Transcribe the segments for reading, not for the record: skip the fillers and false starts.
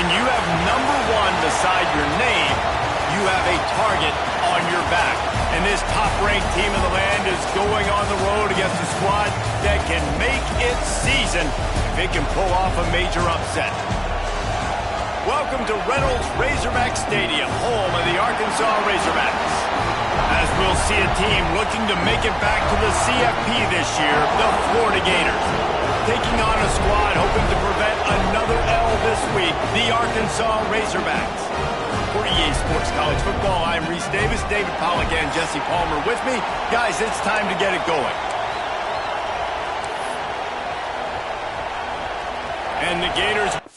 When you have number one beside your name, you have a target on your back. And this top-ranked team in the land is going on the road against a squad that can make its season if it can pull off a major upset. Welcome to Reynolds Razorback Stadium, home of the Arkansas Razorbacks. As we'll see a team looking to make it back to the CFP this year, the Florida Gators. Taking on a squad hoping to prevent another L this week, the Arkansas Razorbacks. For EA Sports College Football, I'm Reese Davis, David Pollack, and Jesse Palmer with me. Guys, it's time to get it going. And the Gators...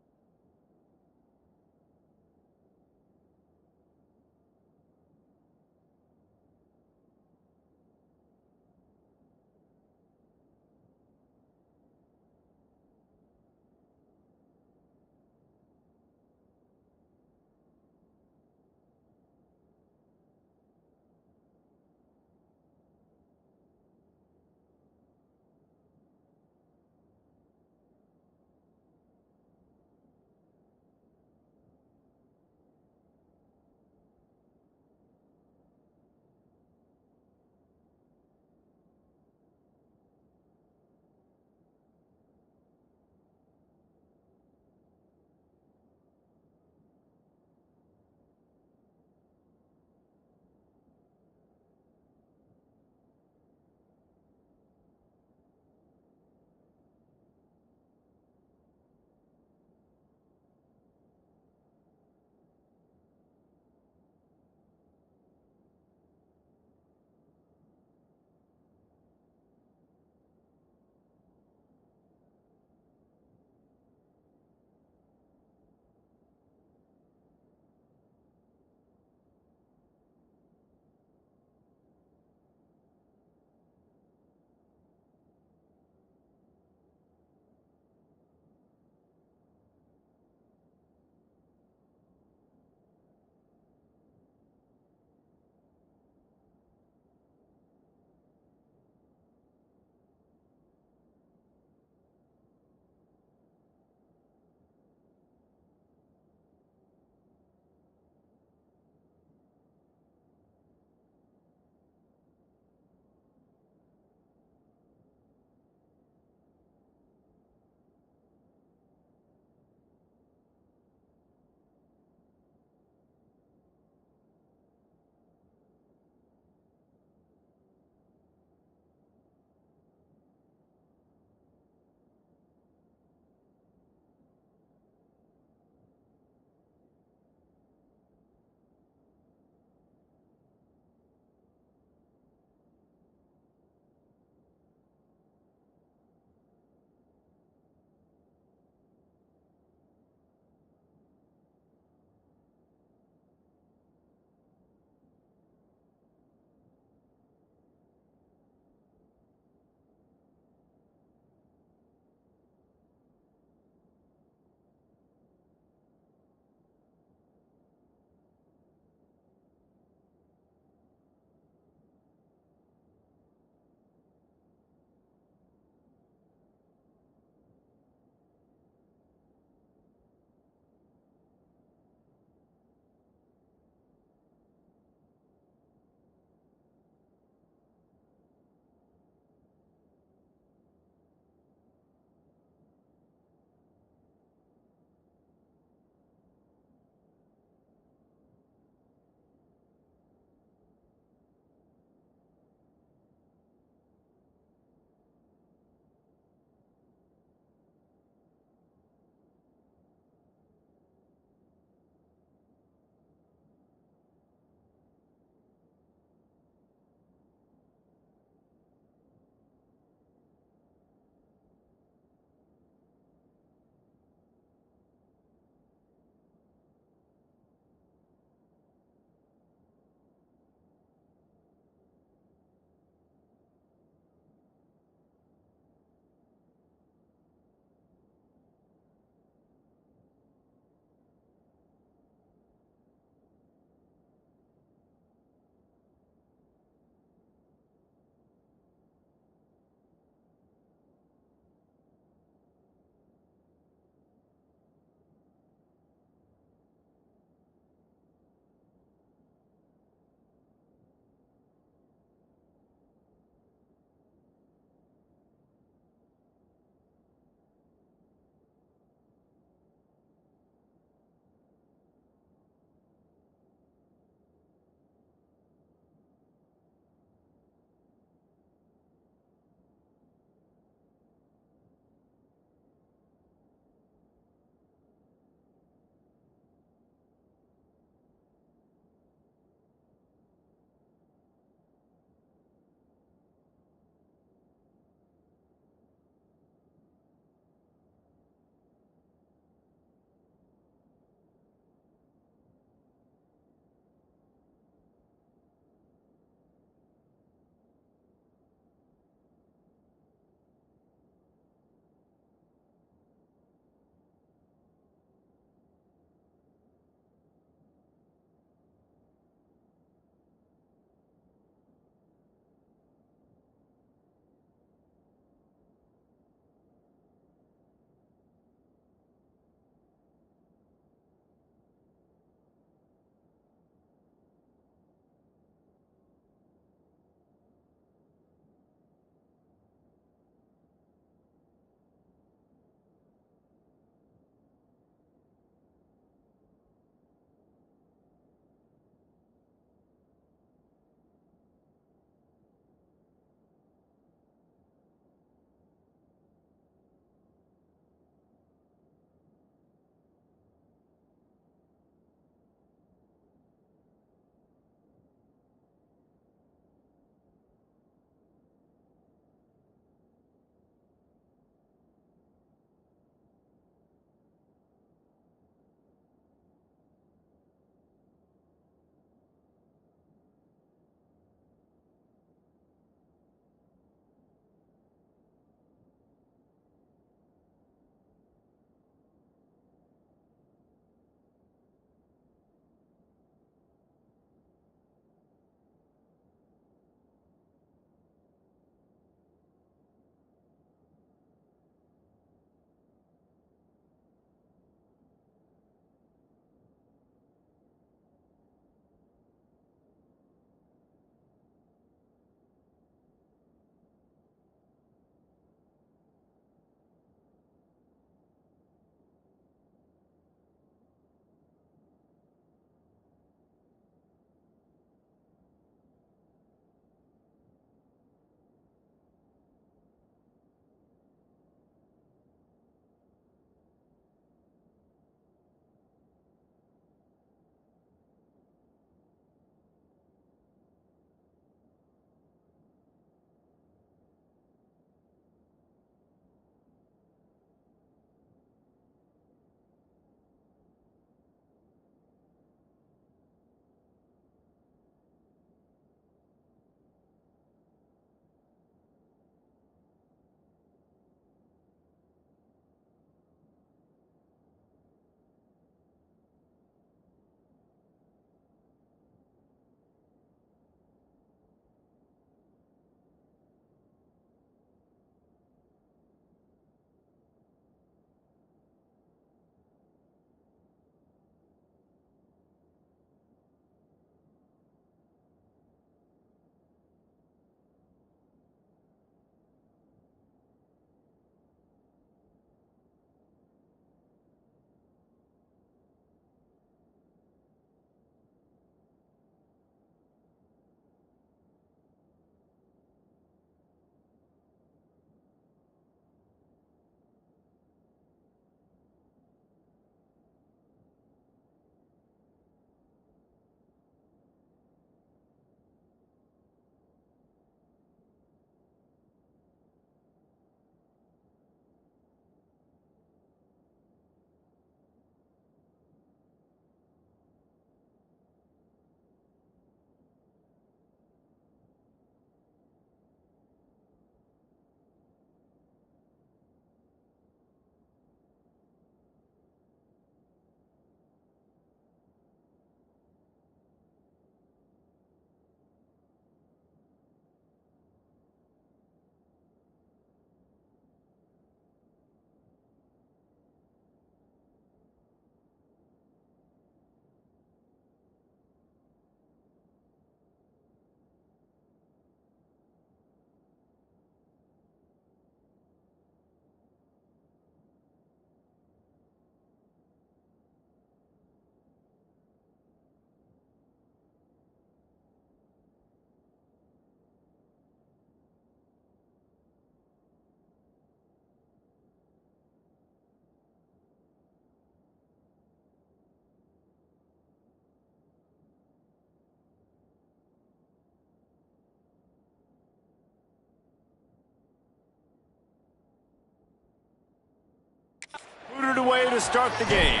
to start the game.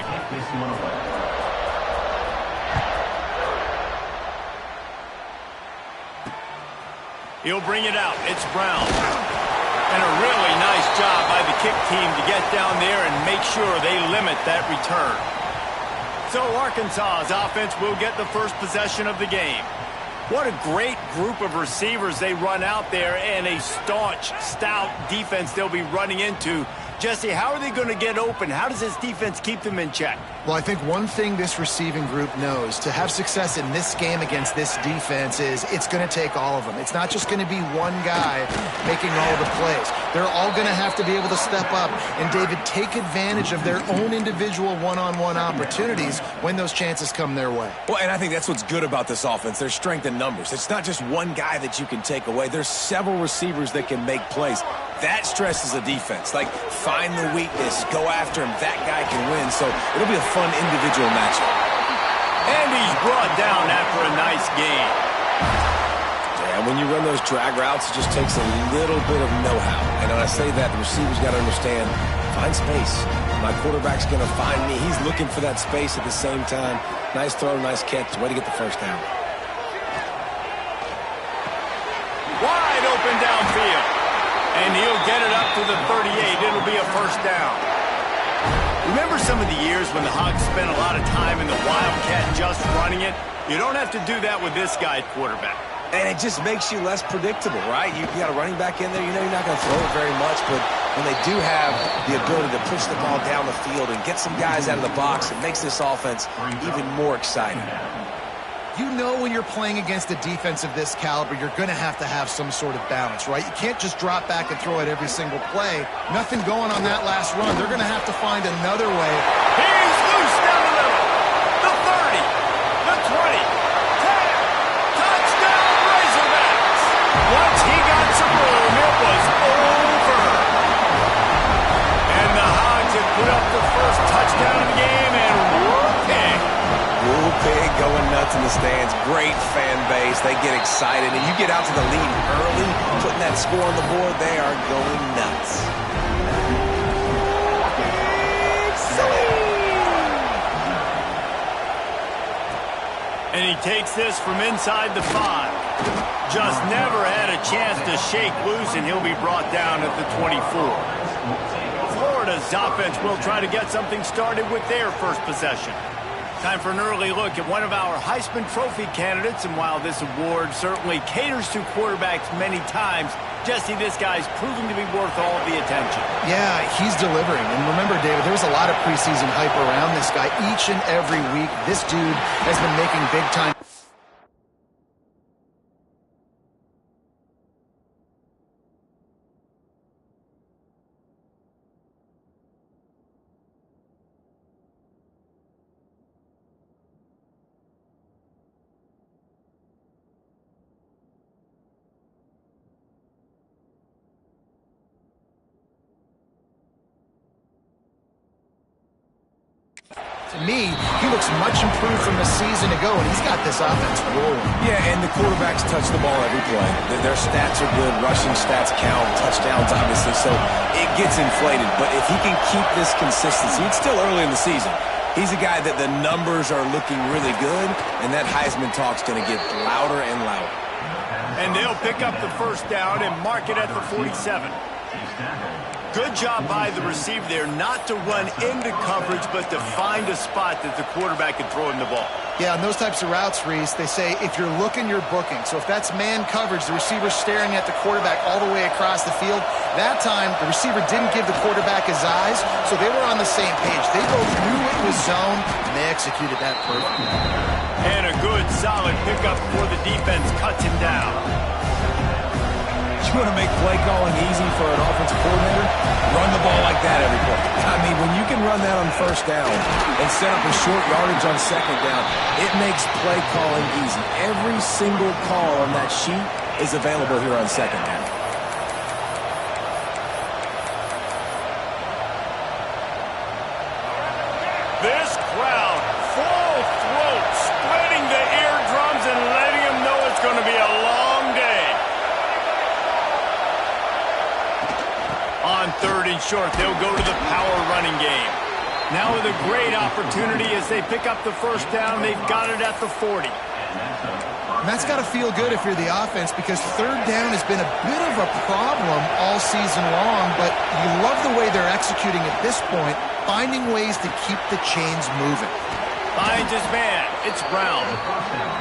He'll bring it out. It's Brown. And a really nice job by the kick team to get down there and make sure they limit that return. So Arkansas's offense will get the first possession of the game. What a great group of receivers they run out there, and a staunch, stout defense they'll be running into. Jesse, how are they going to get open? How does this defense keep them in check? Well, I think one thing this receiving group knows to have success in this game against this defense is it's going to take all of them. It's not just going to be one guy making all the plays. They're all going to have to be able to step up and, David, take advantage of their own individual one-on-one opportunities when those chances come their way. Well, and I think that's what's good about this offense. There's strength in numbers. It's not just one guy that you can take away. There's several receivers that can make plays. That stresses a defense. Like, find the weakness, go after him. That guy can win. So it'll be a fun individual matchup. And he's brought down after a nice gain. Yeah, when you run those drag routes, it just takes a little bit of know-how. And when I say that, the receiver's got to understand, find space. My quarterback's going to find me. He's looking for that space at the same time. Nice throw, nice catch. Way to get the first down. Wide open downfield. And he'll get it up to the 38. It'll be a first down. Remember some of the years when the Hogs spent a lot of time in the Wildcat just running it? You don't have to do that with this guy at quarterback. And it just makes you less predictable, right? You got a running back in there. You know you're not going to throw it very much, but when they do have the ability to push the ball down the field and get some guys out of the box, it makes this offense even more exciting. You know when you're playing against a defense of this caliber, you're going to have some sort of balance, right? You can't just drop back and throw it every single play. Nothing going on that last run. They're going to have to find another way. He's loose down the middle. The 30, the 20, 10. Touchdown, Razorbacks. Once he got some room, it was over. And the Hogs have put up the first touchdown of the game, and whooping. Woo pig going nuts in the stands. Great fan base. They get excited. And you get out to the lead early, putting that score on the board, they are going nuts. And he takes this from inside the 5. Just never had a chance to shake loose, and he'll be brought down at the 24. Florida's offense will try to get something started with their first possession. Time for an early look at one of our Heisman Trophy candidates, and while this award certainly caters to quarterbacks many times, Jesse, this guy's proving to be worth all of the attention. Yeah, he's delivering. And remember, David, there was a lot of preseason hype around this guy. Each and every week, this dude has been making big-time. To me, he looks much improved from a season ago, and he's got this offense rolling. Yeah, and the quarterbacks touch the ball every play. Their stats are good. Rushing stats count. Touchdowns, obviously. So it gets inflated. But if he can keep this consistency, it's still early in the season. He's a guy that the numbers are looking really good, and that Heisman talk's going to get louder and louder. And they'll pick up the first down and mark it at the 47. Good job by the receiver there not to run into coverage, but to find a spot that the quarterback can throw him the ball. Yeah, on those types of routes, Reese, they say if you're looking, you're booking. So if that's man coverage, the receiver's staring at the quarterback all the way across the field. That time, the receiver didn't give the quarterback his eyes, so they were on the same page. They both knew it was zone, and they executed that perfectly. And a good, solid pickup before the defense cuts him down. You want to make play calling easy for an offensive coordinator? Run the ball like that every play. I mean, when you can run that on first down and set up a short yardage on second down, it makes play calling easy. Every single call on that sheet is available here on second down. This crowd, full throat, splitting the eardrums and letting them know it's going to be a long day. On 3rd and short, they'll go to the power running game. Now with a great opportunity as they pick up the first down. They've got it at the 40. And that's got to feel good if you're the offense, because third down has been a bit of a problem all season long, but you love the way they're executing at this point, finding ways to keep the chains moving. Finds his man. It's Brown.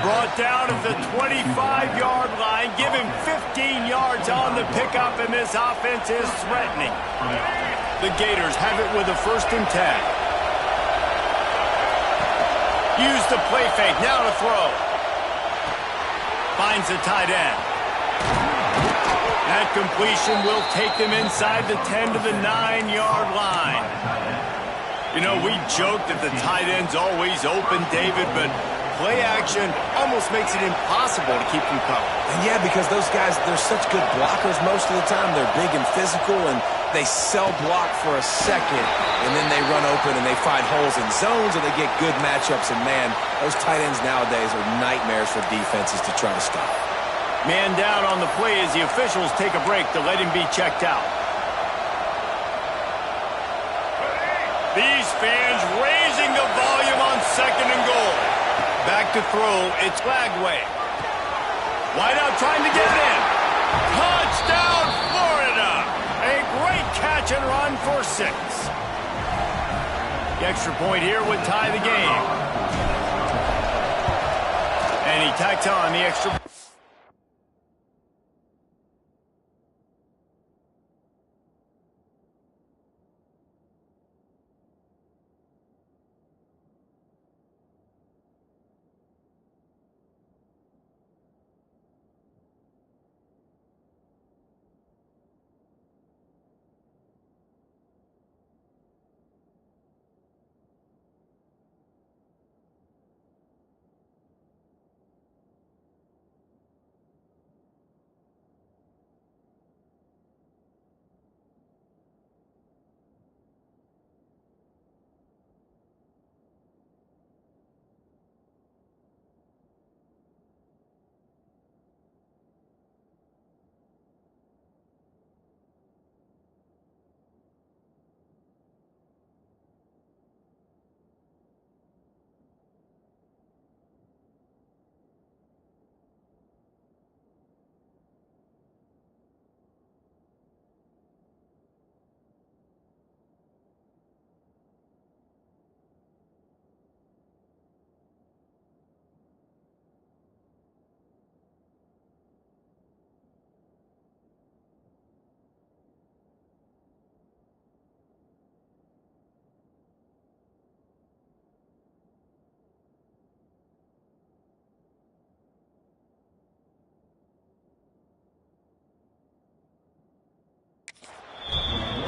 Brought down at the 25-yard line. Give him 15 yards on the pickup, and this offense is threatening. The Gators have it with a 1st and 10. Use the play fake. Now to throw. Finds the tight end. That completion will take them inside the 10 to the 9-yard line. You know, we joke that the tight end's always open, David, but play action almost makes it impossible to keep them covered. And yeah, because those guys, they're such good blockers most of the time. They're big and physical, and they sell block for a second, and then they run open and they find holes in zones, or they get good matchups. And, man, those tight ends nowadays are nightmares for defenses to try to stop. Man down on the play as the officials take a break to let him be checked out. These fans raising the volume on 2nd and goal. Back to throw. It's Lagway. Wideout trying to get it in. Touchdown, Florida. A great catch and run for 6. The extra point here would tie the game. And he tacks on the extra.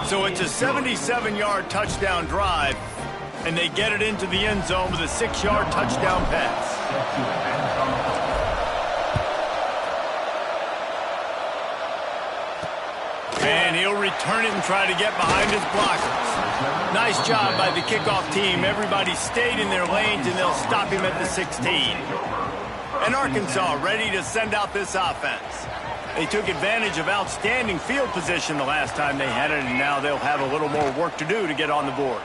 So it's a 77-yard touchdown drive, and they get it into the end zone with a 6-yard touchdown pass. And he'll return it and try to get behind his blockers. Nice job by the kickoff team. Everybody stayed in their lanes, and they'll stop him at the 16. And Arkansas ready to send out this offense. They took advantage of outstanding field position the last time they had it, and now they'll have a little more work to do to get on the board.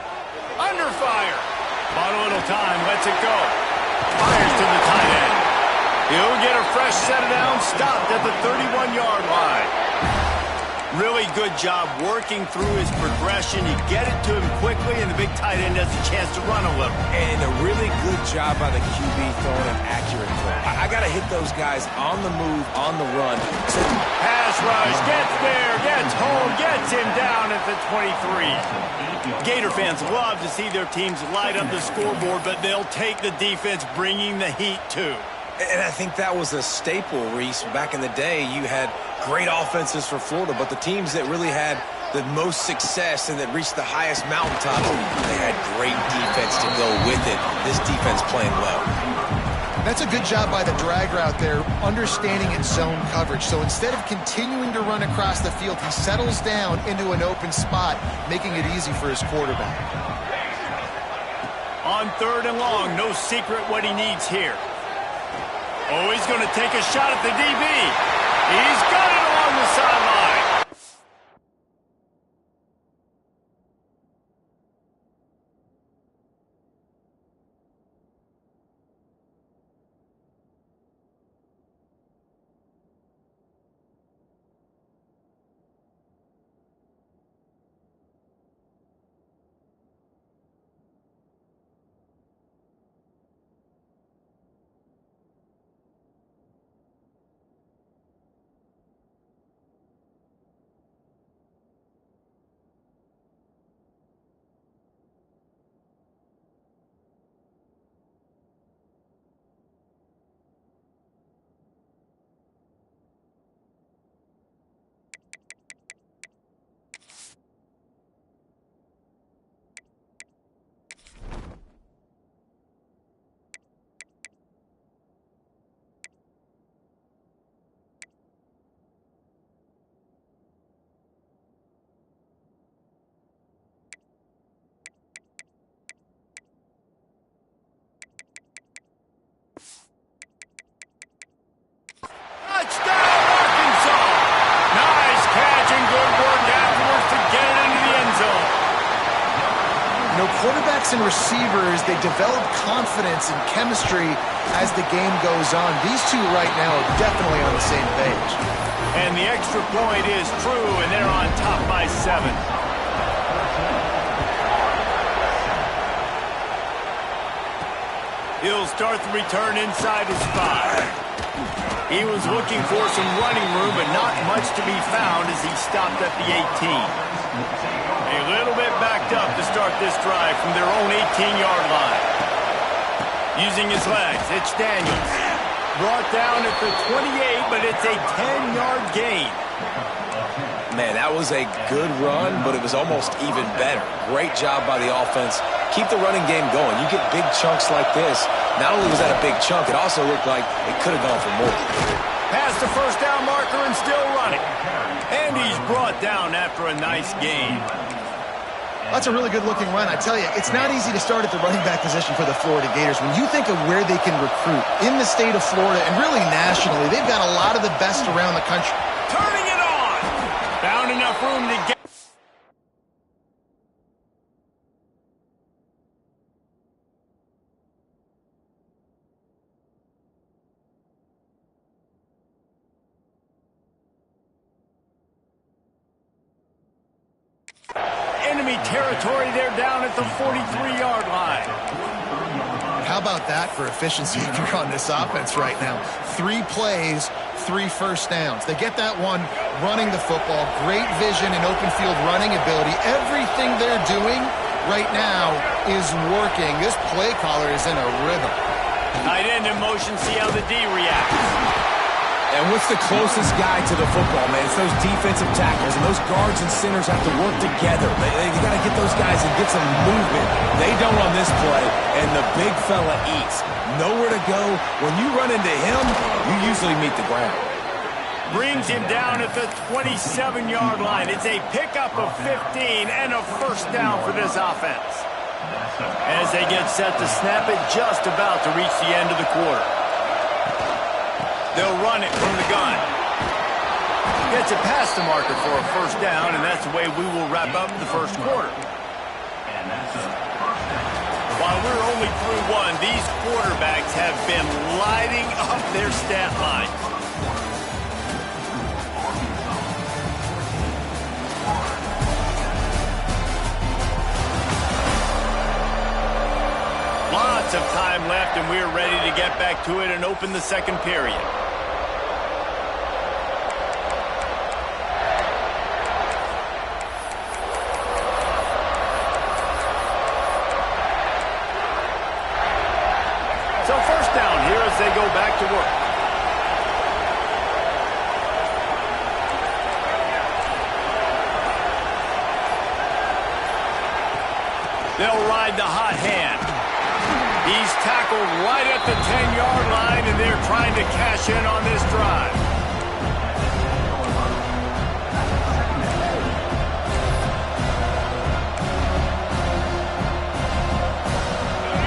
Under fire. Bought a little time, lets it go. Fires to the tight end. He'll get a fresh set down, stopped at the 31-yard line. Really good job working through his progression. You get it to him quickly, and the big tight end has a chance to run a little. And a really good job by the QB throwing an accurate throw. I got to hit those guys on the move, on the run. So pass rush, gets there, gets home, gets him down at the 23. Gator fans love to see their teams light up the scoreboard, but they'll take the defense bringing the heat too. And I think that was a staple, Reese. Back in the day, you had great offenses for Florida, but the teams that really had the most success and that reached the highest mountaintops, they had great defense to go with it. This defense playing well. That's a good job by the drag route there, understanding its zone coverage. So instead of continuing to run across the field, he settles down into an open spot, making it easy for his quarterback. On 3rd and long, no secret what he needs here. Oh, he's going to take a shot at the DB. He's got it along the sideline. quarterbacks and receivers, they develop confidence and chemistry as the game goes on. These two right now are definitely on the same page. And the extra point is true, and they're on top by 7. He'll start the return inside his 5. He was looking for some running room, but not much to be found as he stopped at the 18. A little bit backed up to start this drive from their own 18-yard line. Using his legs, it's Daniels. Brought down at the 28, but it's a 10-yard gain. Man, that was a good run, but it was almost even better. Great job by the offense. Keep the running game going. You get big chunks like this. Not only was that a big chunk, it also looked like it could have gone for more. Past the first down marker and still running. And he's brought down after a nice gain. That's a really good-looking run. I tell you, it's not easy to start at the running back position for the Florida Gators. When you think of where they can recruit in the state of Florida and really nationally, they've got a lot of the best around the country. Turning it on. Found enough room to get. Enemy territory, they're down at the 43-yard line. How about that for efficiency if you're on this offense right now? 3 plays, 3 first downs. They get that one running the football, great vision and open field running ability. Everything they're doing right now is working. This play caller is in a rhythm. Tight end in motion, see how the D reacts. And what's the closest guy to the football, man? It's those defensive tackles, and those guards and centers have to work together. They got to get those guys and get some movement. They don't on this play, and the big fella eats. Nowhere to go. When you run into him, you usually meet the ground. Brings him down at the 27-yard line. It's a pickup of 15 and a first down for this offense. As they get set to snap it, just about to reach the end of the quarter. They'll run it from the gun. Gets it past the marker for a first down, and that's the way we will wrap up the first quarter. While we're only through one, these quarterbacks have been lighting up their stat line. Lots of time left, and we're ready to get back to it and open the second period. So first down here as they go back to work. They'll ride the hot hand. He's tackled right at the 10-yard line, and they're trying to cash in on this drive.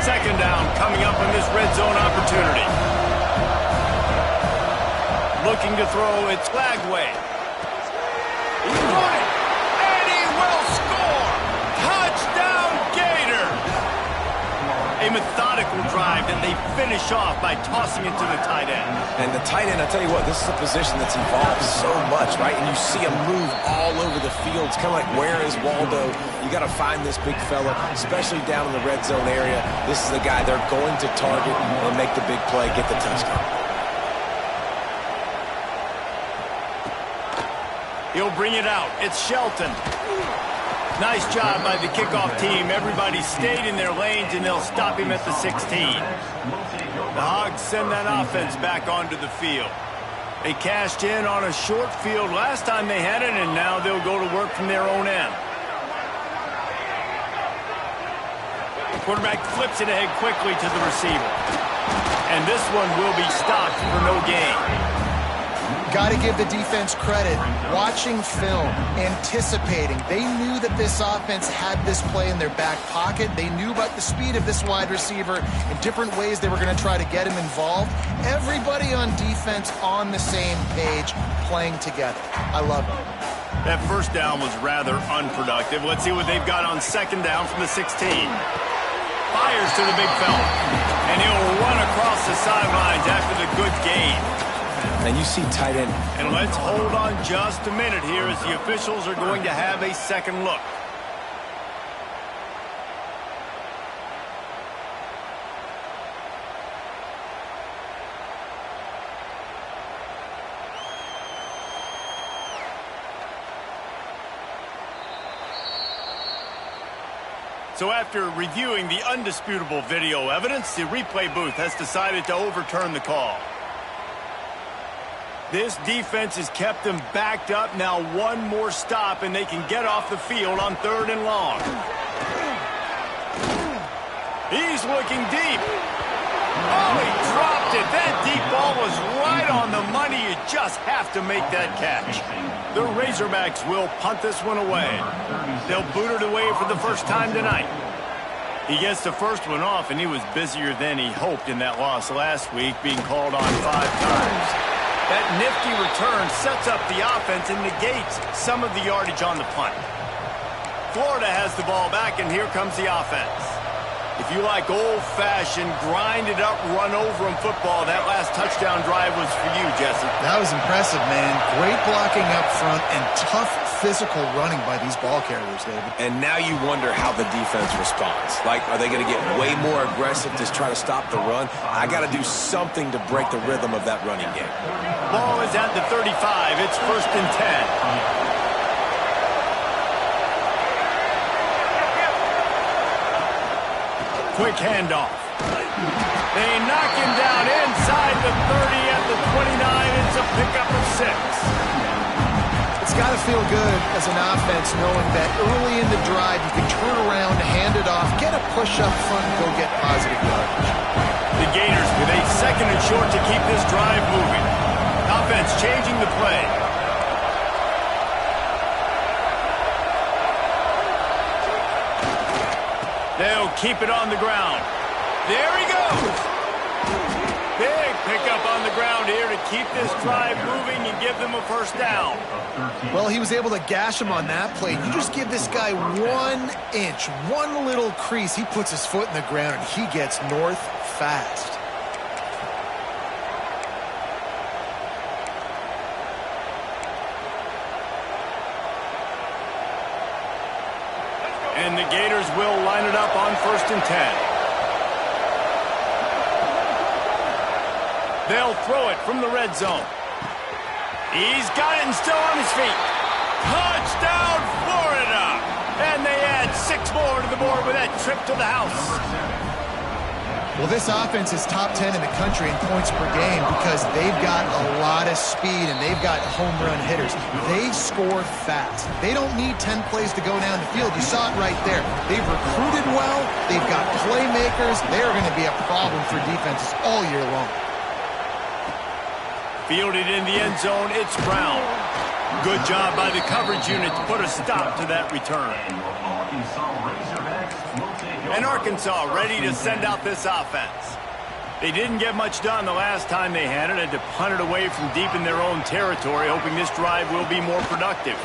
Second down coming up on this red zone opportunity. Looking to throw, it's Lagway. He's running, and he will score! Touchdown, Gators! A methodical drive that they finish off by tossing it to the tight end. And the tight end, I tell you what, this is a position that's evolved so much, right? And you see him move all over the field. It's kind of like, where is Waldo? You got to find this big fella, especially down in the red zone area. This is the guy they're going to target and make the big play, get the touchdown. He'll bring it out. It's Shelton. Nice job by the kickoff team. Everybody stayed in their lanes, and they'll stop him at the 16. The Hogs send that offense back onto the field. They cashed in on a short field last time they had it, and now they'll go to work from their own end. The quarterback flips it ahead quickly to the receiver. And this one will be stopped for no gain. Got to give the defense credit. Watching film, anticipating. They knew that this offense had this play in their back pocket. They knew about the speed of this wide receiver and different ways they were going to try to get him involved. Everybody on defense on the same page, playing together. I love it. That first down was rather unproductive. Let's see what they've got on second down from the 16. Fires to the big fella. And he'll run across the sidelines after the good gain. And you see tight end. And let's hold on just a minute here as the officials are going to have a second look. So after reviewing the undisputable video evidence, the replay booth has decided to overturn the call. This defense has kept them backed up. Now one more stop and they can get off the field on 3rd and long. He's looking deep. Oh, he dropped it. That deep ball was right on the money. You just have to make that catch. The Razorbacks will punt this one away. They'll boot it away for the first time tonight. He gets the first one off, and he was busier than he hoped in that loss last week, being called on 5 times. That nifty return sets up the offense and negates some of the yardage on the punt. Florida has the ball back, and here comes the offense. If you like old-fashioned, grind-it-up, run-over-'em football, that last touchdown drive was for you, Jesse. That was impressive, man. Great blocking up front and tough physical running by these ball carriers, David. And now you wonder how the defense responds. Like, are they going to get way more aggressive to try to stop the run? I got to do something to break the rhythm of that running game. Ball is at the 35. It's 1st and 10. Quick handoff. They knock him down inside the 30 at the 29. It's a pickup of 6. It's got to feel good as an offense knowing that early in the drive you can turn around, hand it off, get a push up front, and go get positive yardage. The Gators with a 2nd and short to keep this drive moving. Offense changing the play. They'll keep it on the ground. There he goes. Big pickup on the ground here to keep this drive moving and give them a 1st down. Well, he was able to gash him on that play. You just give this guy 1 inch, one little crease. He puts his foot in the ground, and he gets north fast. And the Gators will line it up on 1st and 10. They'll throw it from the red zone. He's got it and still on his feet. Touchdown, Florida! And they add 6 more to the board with that trip to the house. Well, this offense is top 10 in the country in points per game because they've got a lot of speed and they've got home run hitters. They score fast. They don't need 10 plays to go down the field. You saw it right there. They've recruited well. They've got playmakers. They're going to be a problem for defenses all year long. Fielded in the end zone, it's Brown. Good job by the coverage unit to put a stop to that return. And Arkansas ready to send out this offense. They didn't get much done the last time they had it. Had to punt it away from deep in their own territory, hoping this drive will be more productive.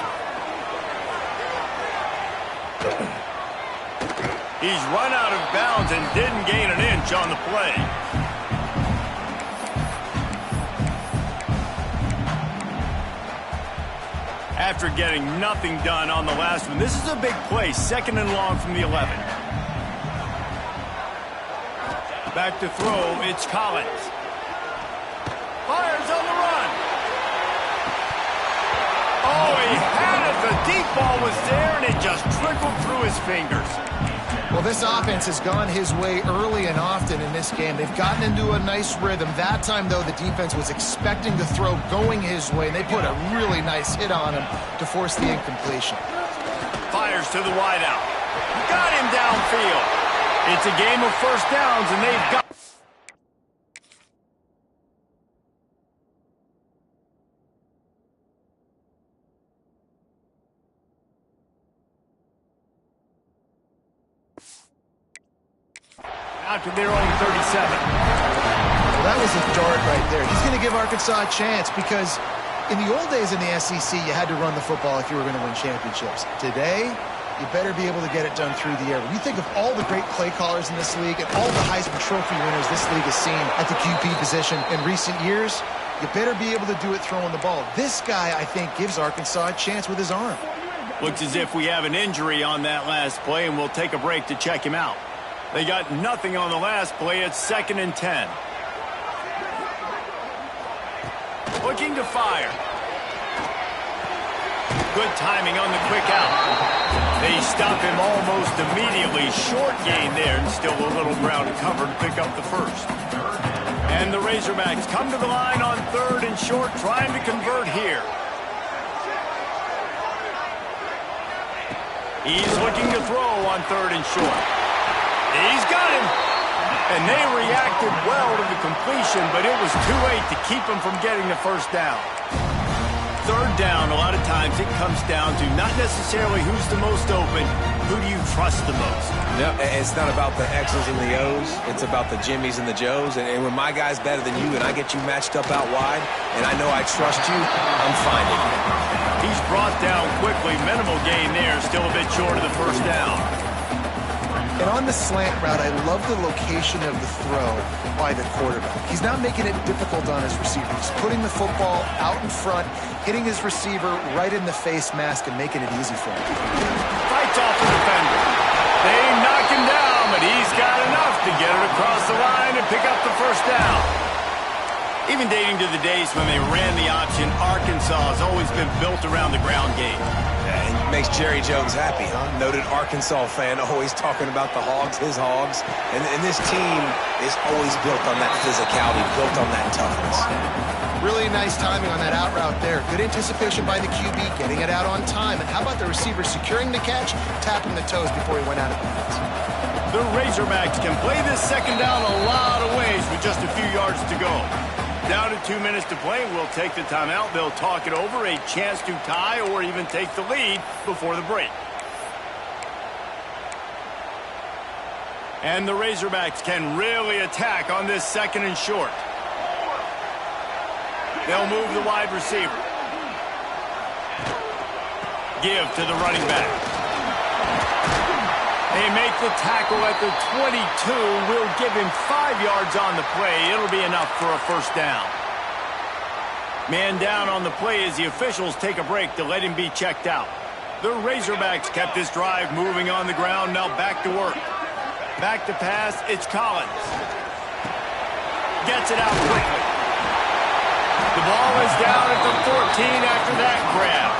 He's run out of bounds and didn't gain an inch on the play. After getting nothing done on the last one, this is a big play, 2nd and long from the 11. Back to throw, it's Collins. Fires on the run. Oh, he had it. The deep ball was there, and it just trickled through his fingers. Well, this offense has gone his way early and often in this game. They've gotten into a nice rhythm. That time, though, the defense was expecting the throw going his way, and they put a really nice hit on him to force the incompletion. Fires to the wideout. Got him downfield. It's a game of 1st downs, and they've got... out to their own 37. Well, that was a dart right there. He's going to give Arkansas a chance because in the old days in the SEC, you had to run the football if you were going to win championships. Today, you better be able to get it done through the air. When you think of all the great play callers in this league and all the Heisman Trophy winners this league has seen at the QB position in recent years, you better be able to do it throwing the ball. This guy, I think, gives Arkansas a chance with his arm. Looks as if we have an injury on that last play, and we'll take a break to check him out. They got nothing on the last play. It's 2nd and 10. Looking to fire. Good timing on the quick out. They stop him almost immediately. Short gain there, and still a little ground to cover to pick up the first. And the Razorbacks come to the line on 3rd and short, trying to convert here. He's looking to throw on 3rd and short. He's got him. And they reacted well to the completion, but it was too late to keep him from getting the first down. 3rd down, a lot of times it comes down to not necessarily who's the most open, who do you trust the most? No, it's not about the X's and the O's. It's about the Jimmies and the Joes. And when my guy's better than you and I get you matched up out wide and I know I trust you, I'm finding you. He's brought down quickly. Minimal gain there. Still a bit short of the first down. And on the slant route, I love the location of the throw by the quarterback. He's not making it difficult on his receiver. He's putting the football out in front, hitting his receiver right in the face mask and making it easy for him. Fights off the defender. They knock him down, but he's got enough to get it across the line and pick up the first down. Even dating to the days when they ran the option, Arkansas has always been built around the ground game. Yeah, it makes Jerry Jones happy, huh? Noted Arkansas fan, always talking about the Hogs, his Hogs. And this team is always built on that physicality, built on that toughness. Really nice timing on that out route there. Good anticipation by the QB, getting it out on time. And how about the receiver securing the catch, tapping the toes before he went out of bounds? The Razorbacks can play this 2nd down a lot of ways with just a few yards to go. Down to 2 minutes to play. We'll take the timeout. They'll talk it over. A chance to tie or even take the lead before the break. And the Razorbacks can really attack on this 2nd and short. They'll move the wide receiver. Give to the running back. They make the tackle at the 22. Will give him 5 yards on the play. It'll be enough for a first down. Man down on the play as the officials take a break to let him be checked out. The Razorbacks kept this drive moving on the ground. Now back to work. Back to pass. It's Collins. Gets it out quickly. The ball is down at the 14 after that grab.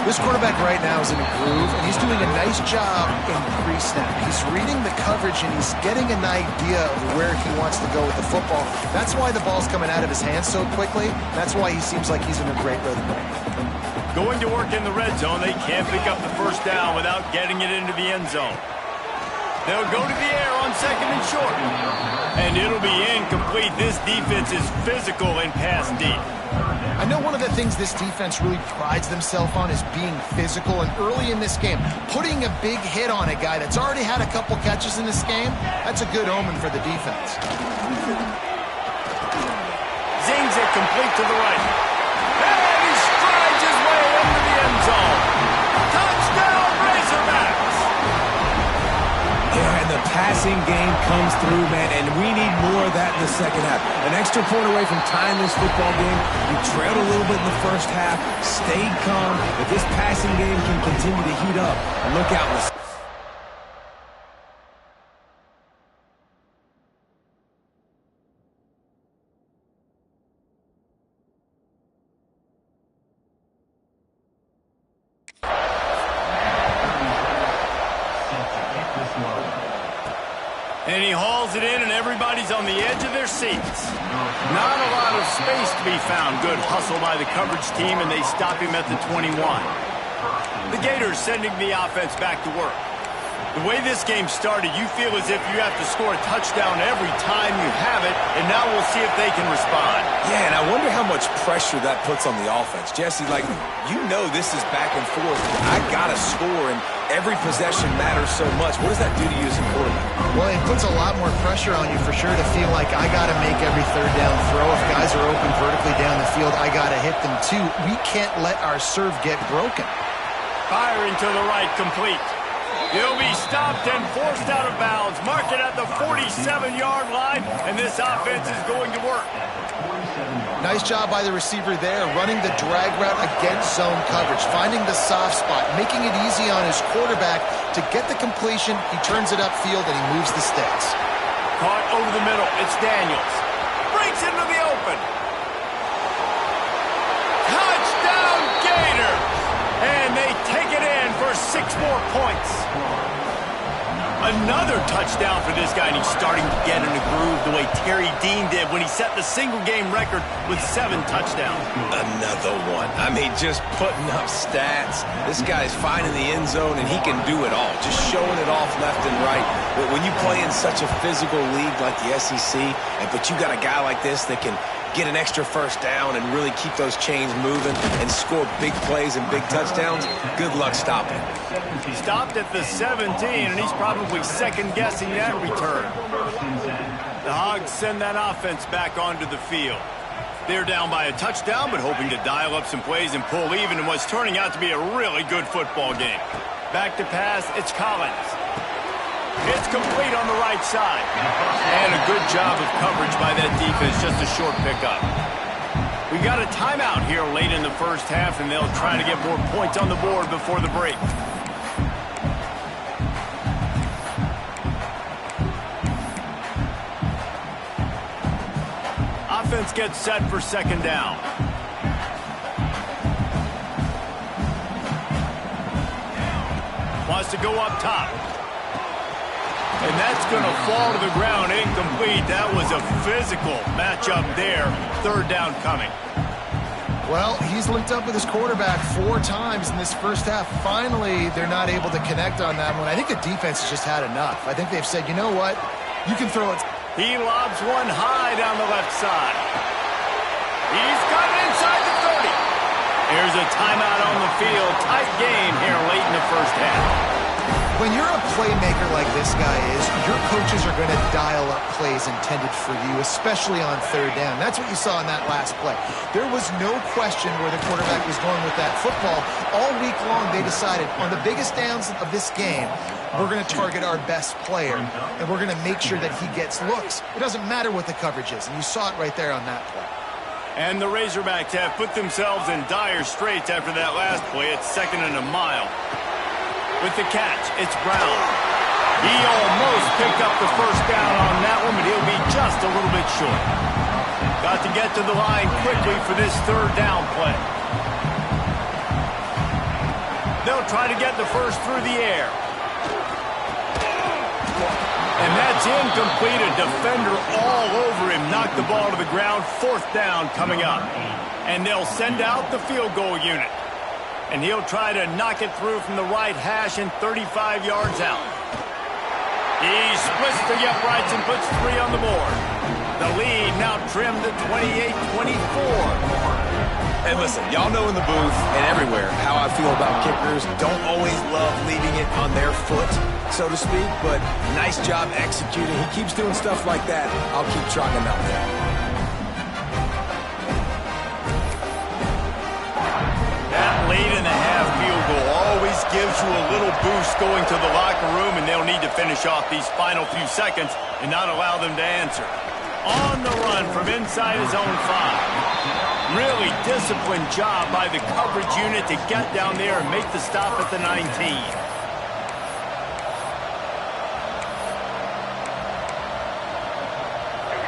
This quarterback right now is in a groove, and he's doing a nice job in pre-snap. He's reading the coverage, and he's getting an idea of where he wants to go with the football. That's why the ball's coming out of his hands so quickly. That's why he seems like he's in a great rhythm right now. Going to work in the red zone. They can't pick up the first down without getting it into the end zone. They'll go to the air on 2nd and short. And it'll be incomplete. This defense is physical and pass deep. I know one of the things this defense really prides themselves on is being physical, and early in this game, putting a big hit on a guy that's already had a couple catches in this game, that's a good omen for the defense. Zings it complete to the right. And he strides his way into the end zone. Touchdown, Razorbacks! Yeah, and the passing game comes through, man, and we need more of that in the second half. An extra point away from tying this football game. You trailed a little bit in the first half, stayed calm, but this passing game can continue to heat up. And look out. And he hauls it in, and everybody's on the edge of their seats. Not a lot of space to be found. Good hustle by the coverage team, and they stop him at the 21. The Gators sending the offense back to work. The way this game started, you feel as if you have to score a touchdown every time you have it, and now we'll see if they can respond. Yeah, and I wonder how much pressure that puts on the offense. Jesse, like, you know this is back and forth. I got to score, and every possession matters so much. What does that do to you as a quarterback? Well, it puts a lot more pressure on you for sure to feel like I got to make every 3rd down throw. If guys are open vertically down the field, I got to hit them too. We can't let our serve get broken. Firing to the right, complete. He'll be stopped and forced out of bounds. Mark it at the 47-yard line, and this offense is going to work. Nice job by the receiver there, running the drag route against zone coverage, finding the soft spot, making it easy on his quarterback to get the completion. He turns it upfield, and he moves the sticks. Caught over the middle. It's Daniels. Breaks into the open. Touchdown, Gators! And they take it in for 6 more points. Another touchdown for this guy, and he's starting to get in a groove the way Terry Dean did when he set the single-game record with 7 touchdowns. Another one. I mean, just putting up stats. This guy's finding the end zone, and he can do it all, just showing it off left and right. But when you play in such a physical league like the SEC, but you got a guy like this that can get an extra first down and really keep those chains moving and score big plays and big touchdowns, good luck stopping. He stopped at the 17, and he's probably second-guessing that return. The Hogs send that offense back onto the field. They're down by a touchdown, but hoping to dial up some plays and pull even in what's turning out to be a really good football game. Back to pass, it's Collins. It's complete on the right side. And a good job of coverage by that defense, just a short pickup. We got a timeout here late in the first half, and they'll try to get more points on the board before the break. Offense gets set for second down. Wants to go up top. And that's going to fall to the ground, incomplete. That was a physical matchup there. Third down coming. Well, he's linked up with his quarterback 4 times in this first half. Finally, they're not able to connect on that one. I think the defense has just had enough. I think they've said, you know what? You can throw it. He lobs one high down the left side. He's got it inside the 30. Here's a timeout on the field. Tight game here late in the first half. When you're a playmaker like this guy is, your coaches are going to dial up plays intended for you, especially on third down. That's what you saw in that last play. There was no question where the quarterback was going with that football. All week long, they decided on the biggest downs of this game, we're going to target our best player, and we're going to make sure that he gets looks. It doesn't matter what the coverage is, and you saw it right there on that play. And the Razorbacks have put themselves in dire straits after that last play. It's 2nd and a mile. With the catch, it's Brown. He almost picked up the first down on that one, but he'll be just a little bit short. Got to get to the line quickly for this third down play. They'll try to get the first through the air. And that's incomplete. A defender all over him. Knocked the ball to the ground. 4th down coming up. And they'll send out the field goal unit. And he'll try to knock it through from the right hash and 35 yards out. He splits the uprights and puts 3 on the board. The lead now trimmed to 28-24. And listen, y'all know in the booth and everywhere how I feel about kickers. Don't always love leaving it on their foot, so to speak, but nice job executing. He keeps doing stuff like that. I'll keep trying him out there. That late-in-the-half field goal always gives you a little boost going to the locker room, and they'll need to finish off these final few seconds and not allow them to answer. On the run from inside his own 5. Really disciplined job by the coverage unit to get down there and make the stop at the 19.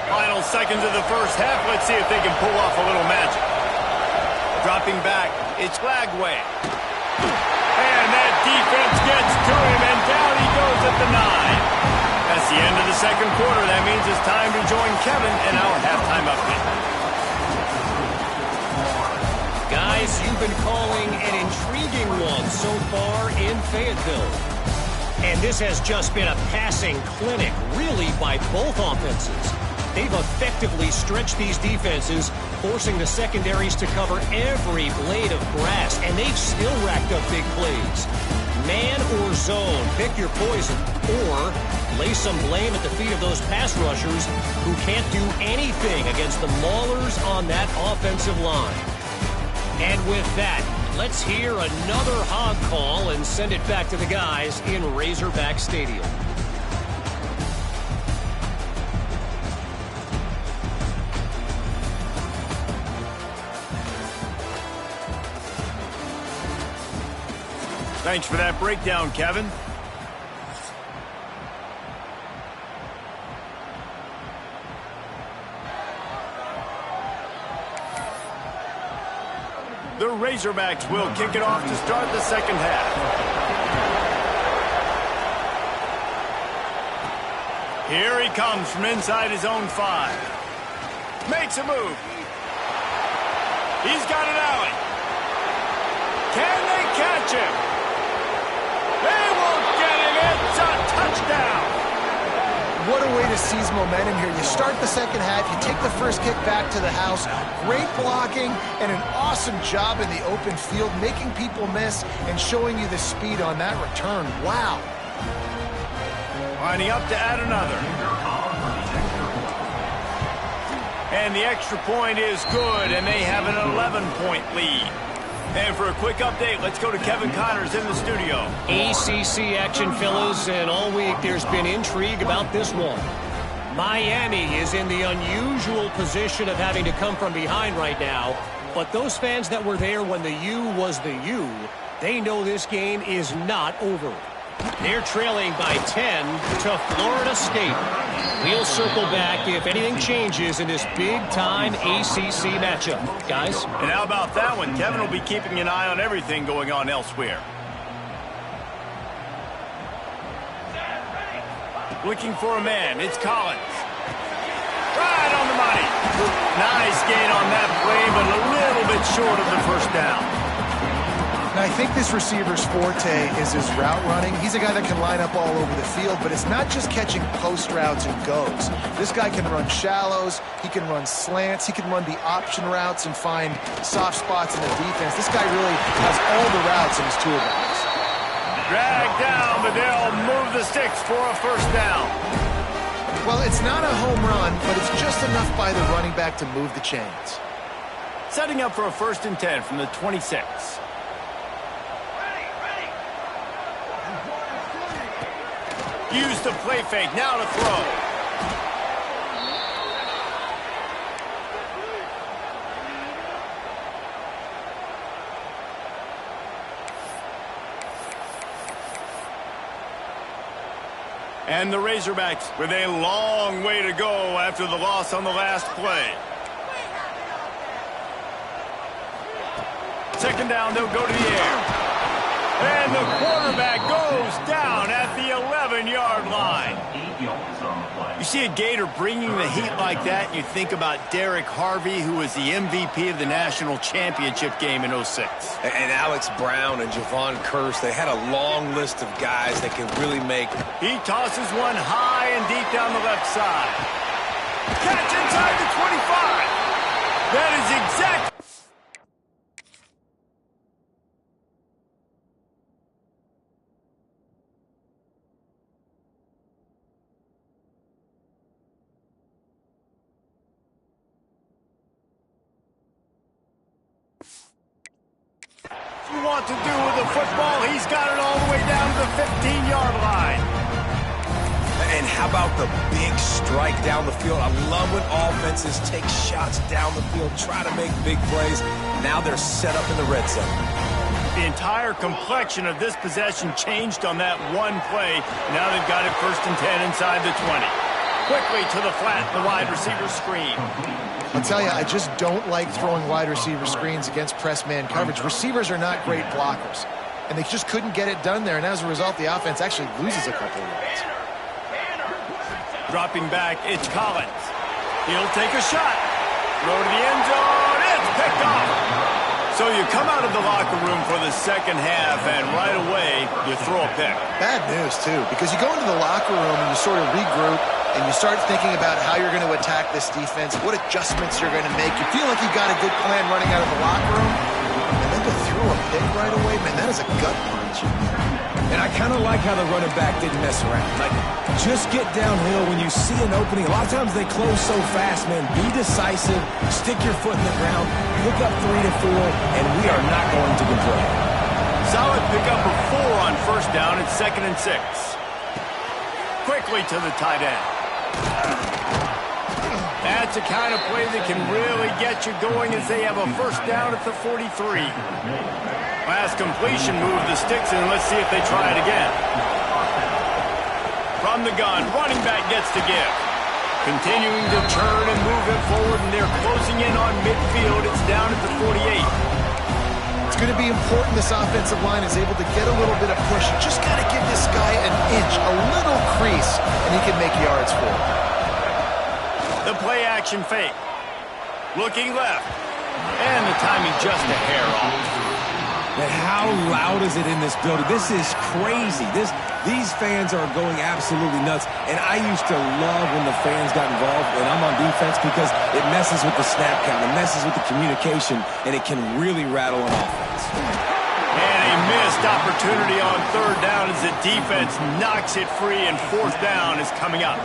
Final seconds of the first half. Let's see if they can pull off a little magic. Dropping back, it's Lagway. And that defense gets to him, and down he goes at the 9. That's the end of the second quarter. That means it's time to join Kevin in our halftime update. Guys, you've been calling an intriguing one so far in Fayetteville. And this has just been a passing clinic, really, by both offenses. They've effectively stretched these defenses, forcing the secondaries to cover every blade of grass, and they've still racked up big plays. Man or zone, pick your poison, or lay some blame at the feet of those pass rushers who can't do anything against the maulers on that offensive line. And with that, Let's hear another hog call and send it back to the guys in Razorback Stadium. Thanks for that breakdown, Kevin. The Razorbacks will kick it off to start the second half. Here he comes from inside his own 5. Makes a move. He's got an alley. Can they catch him? They will get him. It's a touchdown. What a way to seize momentum here. You start the second half, you take the first kick back to the house. Great blocking and an awesome job in the open field, making people miss and showing you the speed on that return. Wow. Lining up to add another. And the extra point is good, and they have an 11-point lead. And for a quick update, let's go to Kevin Connors in the studio. ACC action, fellas, and all week there's been intrigue about this one. Miami is in the unusual position of having to come from behind right now, but those fans that were there when the U was the U, they know this game is not over. They're trailing by 10 to Florida State. We'll circle back if anything changes in this big-time ACC matchup. Guys? And how about that one? Kevin will be keeping an eye on everything going on elsewhere. Looking for a man. It's Collins. Right on the money. Nice gain on that play, but a little bit short of the first down. Now, I think this receiver's forte is his route running. He's a guy that can line up all over the field, but it's not just catching post routes and goes. This guy can run shallows, he can run slants, he can run the option routes and find soft spots in the defense. This guy really has all the routes in his toolbox. Dragged down, but they'll move the sticks for a first down. Well, it's not a home run, but it's just enough by the running back to move the chains. Setting up for a 1st and 10 from the 26. Use the play fake, now to throw. And the Razorbacks with a long way to go after the loss on the last play. 2nd down, they'll go to the air. And the quarterback goes down at the 11-yard line. You see a Gator bringing the heat like that, and you think about Derek Harvey, who was the MVP of the national championship game in '06. And Alex Brown and Javon Curse, they had a long list of guys that can really make. He tosses one high and deep down the left side. Catch inside the 25. That is exactly. Want to do with the football, he's got it all the way down to the 15-yard line. And how about the big strike down the field? I love when offenses take shots down the field, try to make big plays. Now they're set up in the red zone. The entire complexion of this possession changed on that one play. Now they've got it 1st and 10 inside the 20. Quickly to the flat, the wide receiver screen. I'll tell you, I just don't like throwing wide receiver screens against press man coverage. Receivers are not great blockers, and they just couldn't get it done there, and as a result, the offense actually loses a couple of yards. Dropping back, it's Collins. He'll take a shot. Throw to the end zone. It's picked off. So you come out of the locker room for the second half, and right away, you throw a pick. Bad news, too, because you go into the locker room and you sort of regroup, and you start thinking about how you're going to attack this defense, what adjustments you're going to make. You feel like you've got a good plan running out of the locker room, and then to throw a pick right away, man, that is a gut punch. And I kind of like how the running back didn't mess around. Like, just get downhill when you see an opening. A lot of times they close so fast, man. Be decisive, stick your foot in the ground, pick up 3 to 4, and we are not going to complain. Solid pickup of 4 on first down and 2nd and 6. Quickly to the tight end. That's the kind of play that can really get you going as they have a first down at the 43. Last completion move the sticks in. Let's see if they try it again. From the gun, running back gets to give. Continuing to turn and move it forward, and they're closing in on midfield. It's down at the 48. It's going to be important this offensive line is able to get a little bit of push. You just got to give this guy an inch, a little crease, and he can make yards for it. The play-action fake. Looking left. And the timing just a hair off. Man, how loud is it in this building? This is crazy. These fans are going absolutely nuts. And I used to love when the fans got involved when I'm on defense because it messes with the snap count, it messes with the communication, and it can really rattle an offense. And a missed opportunity on 3rd down as the defense knocks it free, and 4th down is coming up.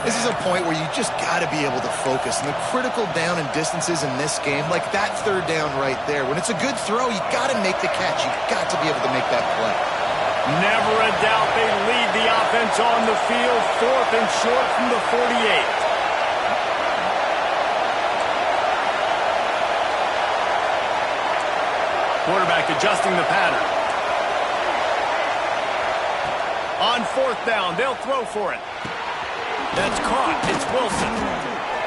This is a point where you just got to be able to focus. And the critical down and distances in this game, like that 3rd down right there, when it's a good throw, you got to make the catch. You got to be able to make that play. Never a doubt they lead the offense on the field. 4th and short from the 48. Quarterback adjusting the pattern. On 4th down, they'll throw for it. That's caught. It's Wilson.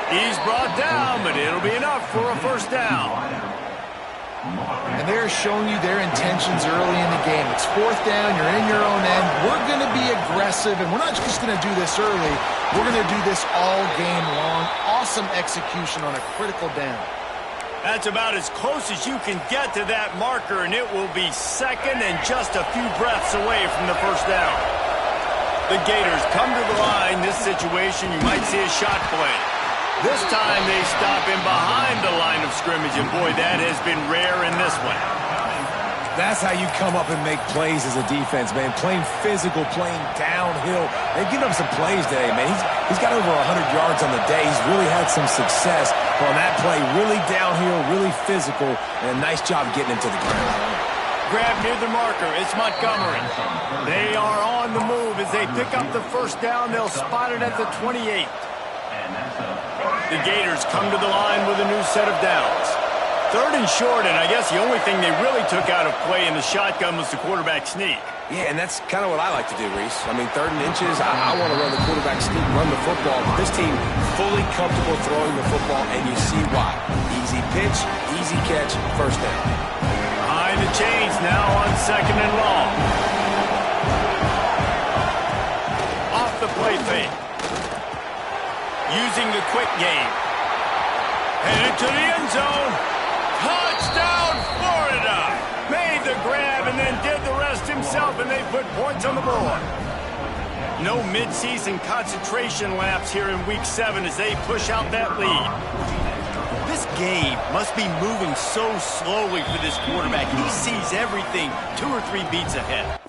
He's brought down, but it'll be enough for a first down. And they're showing you their intentions early in the game. It's 4th down. You're in your own end. We're going to be aggressive, and we're not just going to do this early. We're going to do this all game long. Awesome execution on a critical down. That's about as close as you can get to that marker, and it will be 2nd and just a few breaths away from the first down. The Gators come to the line. This situation, you might see a shot play. This time they stop him behind the line of scrimmage, and boy, that has been rare in this one. That's how you come up and make plays as a defense, man. Playing physical, playing downhill. They've given up some plays today, man. He's got over 100 yards on the day. He's really had some success on that play. Really downhill, really physical, and a nice job getting him to the ground. Grab near the marker. It's Montgomery. They are on the move as they pick up the first down. They'll spot it at the 28. The Gators come to the line with a new set of downs. 3rd and short, and I guess the only thing they really took out of play in the shotgun was the quarterback sneak. Yeah, and that's kind of what I like to do, Reese. I mean, 3rd and inches, I want to run the quarterback sneak, run the football. But this team fully comfortable throwing the football, and you see why. Easy pitch, easy catch, first down. Behind the chains now on 2nd and long. Off the play fake. Using the quick game. Headed to the end zone. Touchdown, Florida! Made the grab and then did the rest himself, and they put points on the board. No midseason concentration laps here in Week 7 as they push out that lead. This game must be moving so slowly for this quarterback. He sees everything 2 or 3 beats ahead.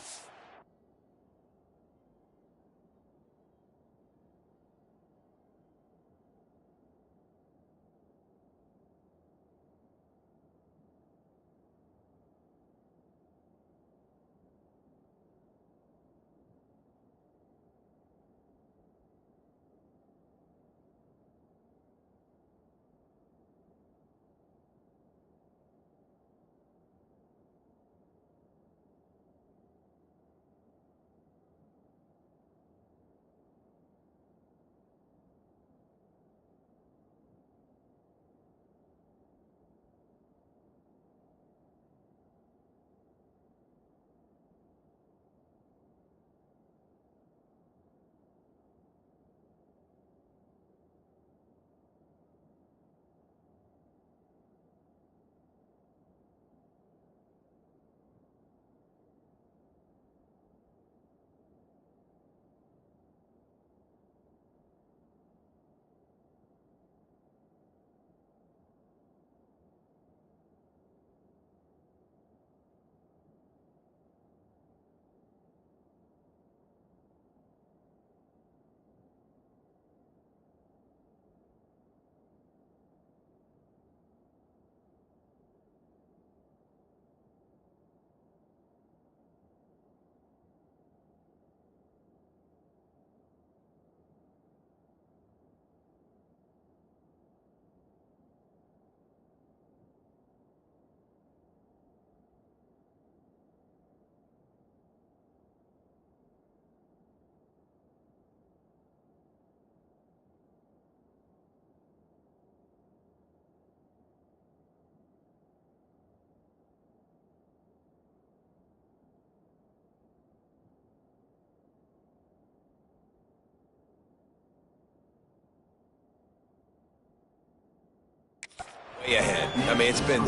way ahead. I mean, it's been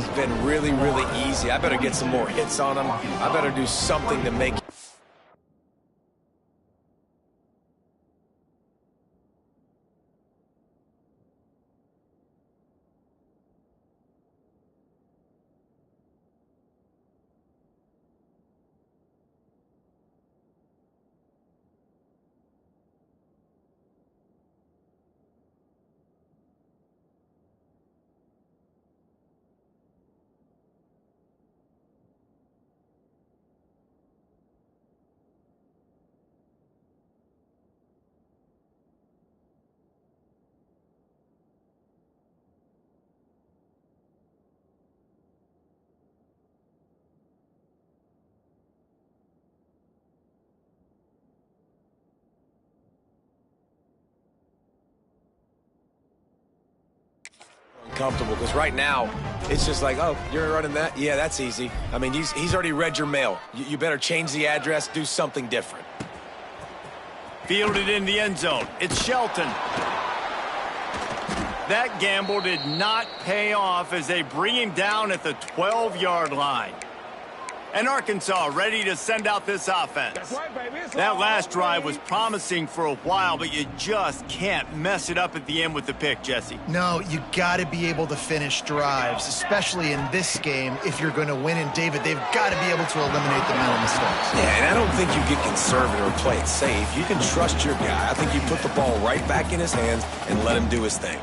really, really easy. I better get some more hits on him. I better do something to make... Comfortable, because right now it's just like, oh, you're running that? Yeah, that's easy. I mean, he's already read your mail. You better change the address, do something different. Fielded in the end zone. It's Shelton. That gamble did not pay off as they bring him down at the 12-yard line. And Arkansas ready to send out this offense. That last drive was promising for a while, but you just can't mess it up at the end with the pick, Jesse. No, you got to be able to finish drives, especially in this game if you're going to win. And, David, they've got to be able to eliminate the mental mistakes. Yeah, and I don't think you get conservative or play it safe. You can trust your guy. I think you put the ball right back in his hands and let him do his thing.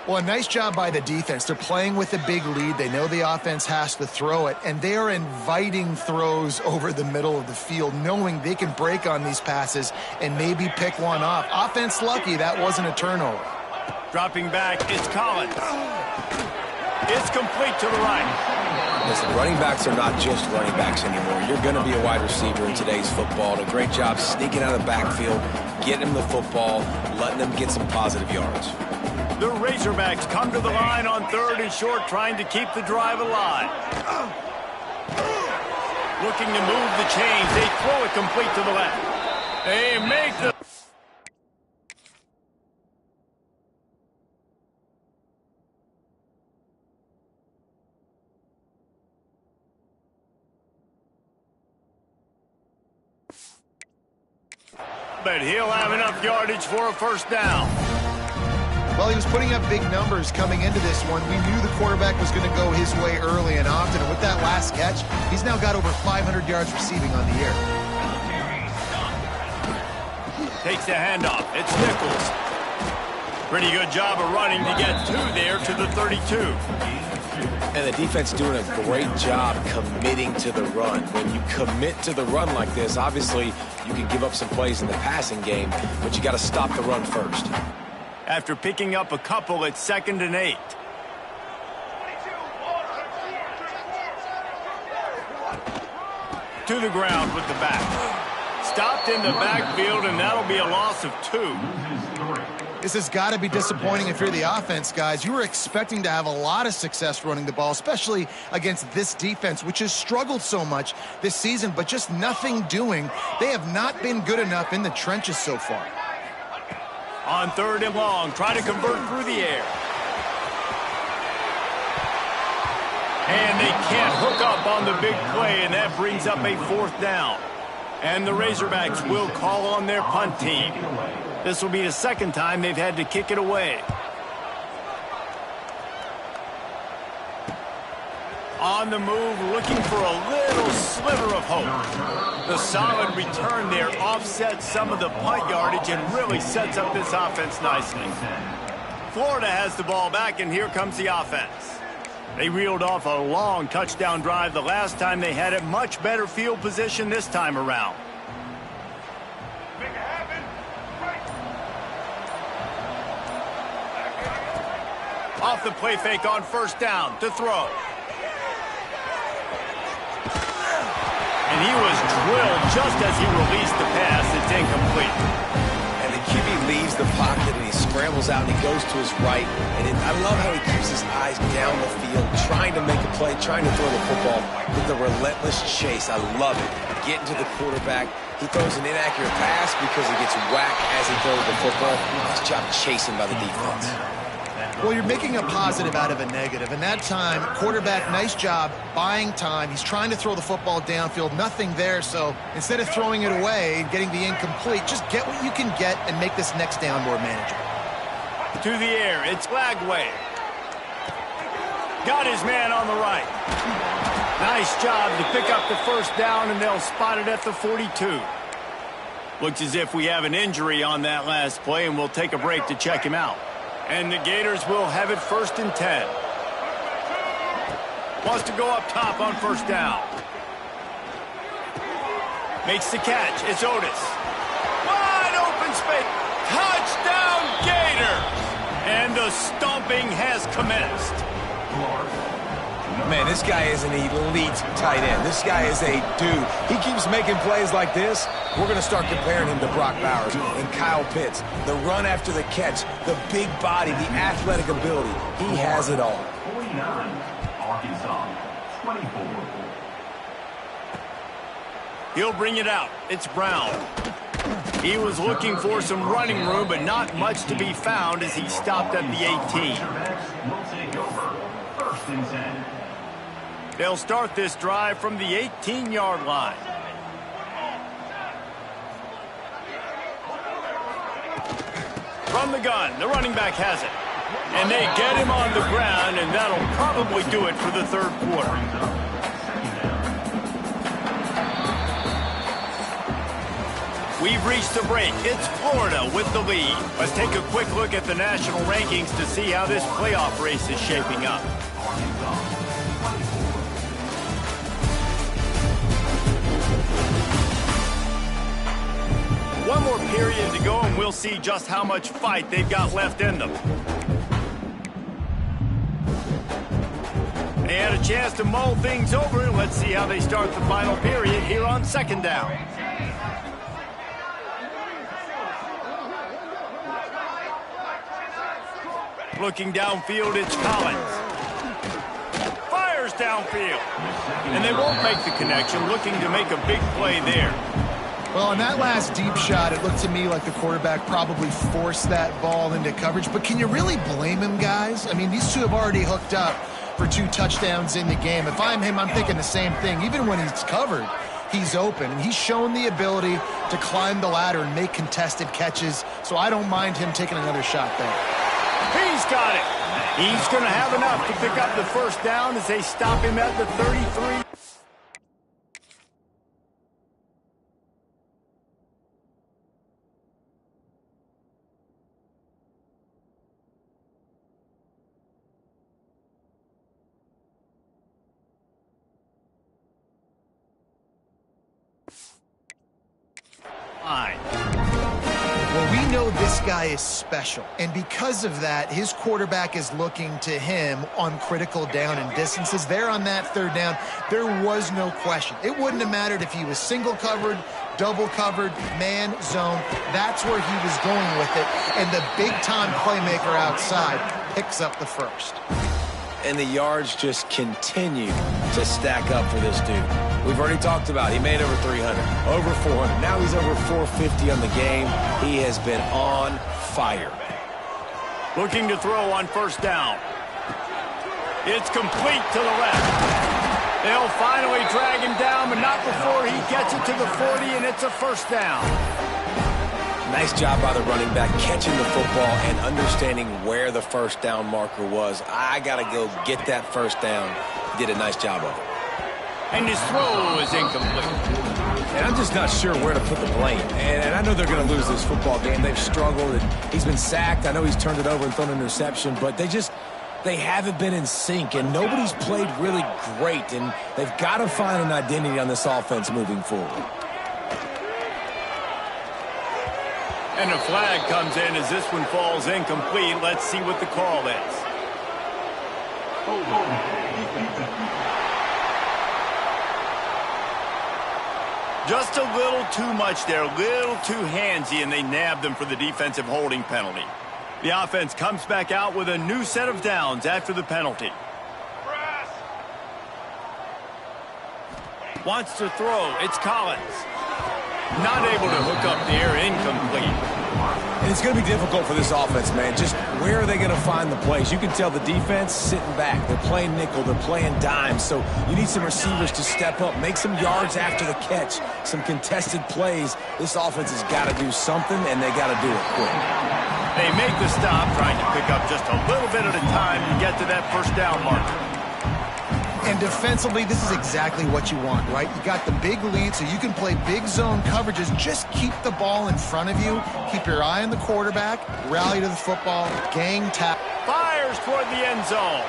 Well, a nice job by the defense. They're playing with a big lead. They know the offense has to throw it, and they are inviting throws over the middle of the field, knowing they can break on these passes and maybe pick one off. Offense lucky that wasn't a turnover. Dropping back, it's Collins. It's complete to the right. Listen, running backs are not just running backs anymore. You're going to be a wide receiver in today's football. And a great job sneaking out of the backfield, getting him the football, letting them get some positive yards. The Razorbacks come to the line on 3rd and short, trying to keep the drive alive. Looking to move the chains. They throw it complete to the left. They make the... But he'll have enough yardage for a first down. Well, he was putting up big numbers coming into this one. We knew the quarterback was going to go his way early and often. And with that last catch, he's now got over 500 yards receiving on the year. Takes the handoff. It's Nichols. Pretty good job of running to get through there to the 32. And the defense doing a great job committing to the run. When you commit to the run like this, obviously you can give up some plays in the passing game, but you got to stop the run first. After picking up a couple at 2nd and 8. To the ground with the back. Stopped in the backfield, and that'll be a loss of 2. This has got to be disappointing if you're the offense, guys. You were expecting to have a lot of success running the ball, especially against this defense, which has struggled so much this season, but just nothing doing. They have not been good enough in the trenches so far. On 3rd and long, try to convert through the air. And they can't hook up on the big play, and that brings up a 4th down. And the Razorbacks will call on their punt team. This will be the 2nd time they've had to kick it away. On the move, looking for a little sliver of hope. The solid return there offsets some of the punt yardage and really sets up this offense nicely. Florida has the ball back, and here comes the offense. They reeled off a long touchdown drive the last time they had it. Much better field position this time around. Off the play fake on 1st down to throw. And he was drilled just as he released the pass. It's incomplete. And the QB leaves the pocket and he scrambles out and he goes to his right. And I love how he keeps his eyes down the field, trying to make a play, trying to throw the football with the relentless chase. I love it. Getting to the quarterback. He throws an inaccurate pass because he gets whacked as he throws the football. Nice job chasing by the defense. Well, you're making a positive out of a negative. And that time, quarterback, nice job buying time. He's trying to throw the football downfield. Nothing there. So instead of throwing it away and getting the incomplete, just get what you can get and make this next down more manageable. To the air, it's Lagway. Got his man on the right. Nice job to pick up the first down, and they'll spot it at the 42. Looks as if we have an injury on that last play, and we'll take a break to check him out. And the Gators will have it 1st and 10. Wants to go up top on first down. Makes the catch. It's Otis. Wide open space. Touchdown Gators! And the stomping has commenced. Man, this guy is an elite tight end. This guy is a dude. He keeps making plays like this. We're going to start comparing him to Brock Bowers and Kyle Pitts. The run after the catch, the big body, the athletic ability. He has it all. 49, Arkansas, 24. He'll bring it out. It's Brown. He was looking for some running room, but not much to be found as he stopped at the 18. Will take over. 1st and 10. They'll start this drive from the 18-yard line. From the gun, the running back has it. And they get him on the ground, and that'll probably do it for the 3rd quarter. We've reached the break. It's Florida with the lead. Let's take a quick look at the national rankings to see how this playoff race is shaping up. One more period to go, and we'll see just how much fight they've got left in them. They had a chance to mull things over. Let's see how they start the final period here on 2nd down. Looking downfield, it's Collins. Fires downfield. And they won't make the connection, looking to make a big play there. Well, on that last deep shot, it looked to me like the quarterback probably forced that ball into coverage. But can you really blame him, guys? I mean, these two have already hooked up for 2 touchdowns in the game. If I'm him, I'm thinking the same thing. Even when he's covered, he's open. And he's shown the ability to climb the ladder and make contested catches. So I don't mind him taking another shot there. He's got it. He's going to have enough to pick up the first down as they stop him at the 33. Well, we know this guy is special, and because of that, his quarterback is looking to him on critical down and distances. There on that 3rd down, there was no question. It wouldn't have mattered if he was single covered, double covered, man, zone. That's where he was going with it, and the big-time playmaker outside picks up the first. And the yards just continue to stack up for this dude. We've already talked about it. He made over 300, over 400. Now he's over 450 on the game. He has been on fire. Looking to throw on first down. It's complete to the left. They'll finally drag him down, but not before he gets it to the 40, and it's a first down. Nice job by the running back catching the football and understanding where the first down marker was. I got to go get that first down. He did a nice job of it. And his throw is incomplete. And I'm just not sure where to put the blame. And I know they're going to lose this football game. They've struggled. And he's been sacked. I know he's turned it over and thrown an interception. But they haven't been in sync. And nobody's played really great. And they've got to find an identity on this offense moving forward. And a flag comes in as this one falls incomplete. Let's see what the call is. Just a little too much there, a little too handsy, and they nabbed them for the defensive holding penalty. The offense comes back out with a new set of downs after the penalty. Wants to throw. It's Collins. Not able to hook up there. Incomplete. And it's going to be difficult for this offense, man. Just where are they going to find the plays? You can tell the defense sitting back. They're playing nickel. They're playing dime. So you need some receivers to step up, make some yards after the catch, some contested plays. This offense has got to do something, and they got to do it quick. They make the stop, trying to pick up just a little bit at a time to get to that first down marker. And defensively, this is exactly what you want, right? You got the big lead, so you can play big zone coverages. Just keep the ball in front of you. Keep your eye on the quarterback. Rally to the football. Gang tap. Fires toward the end zone.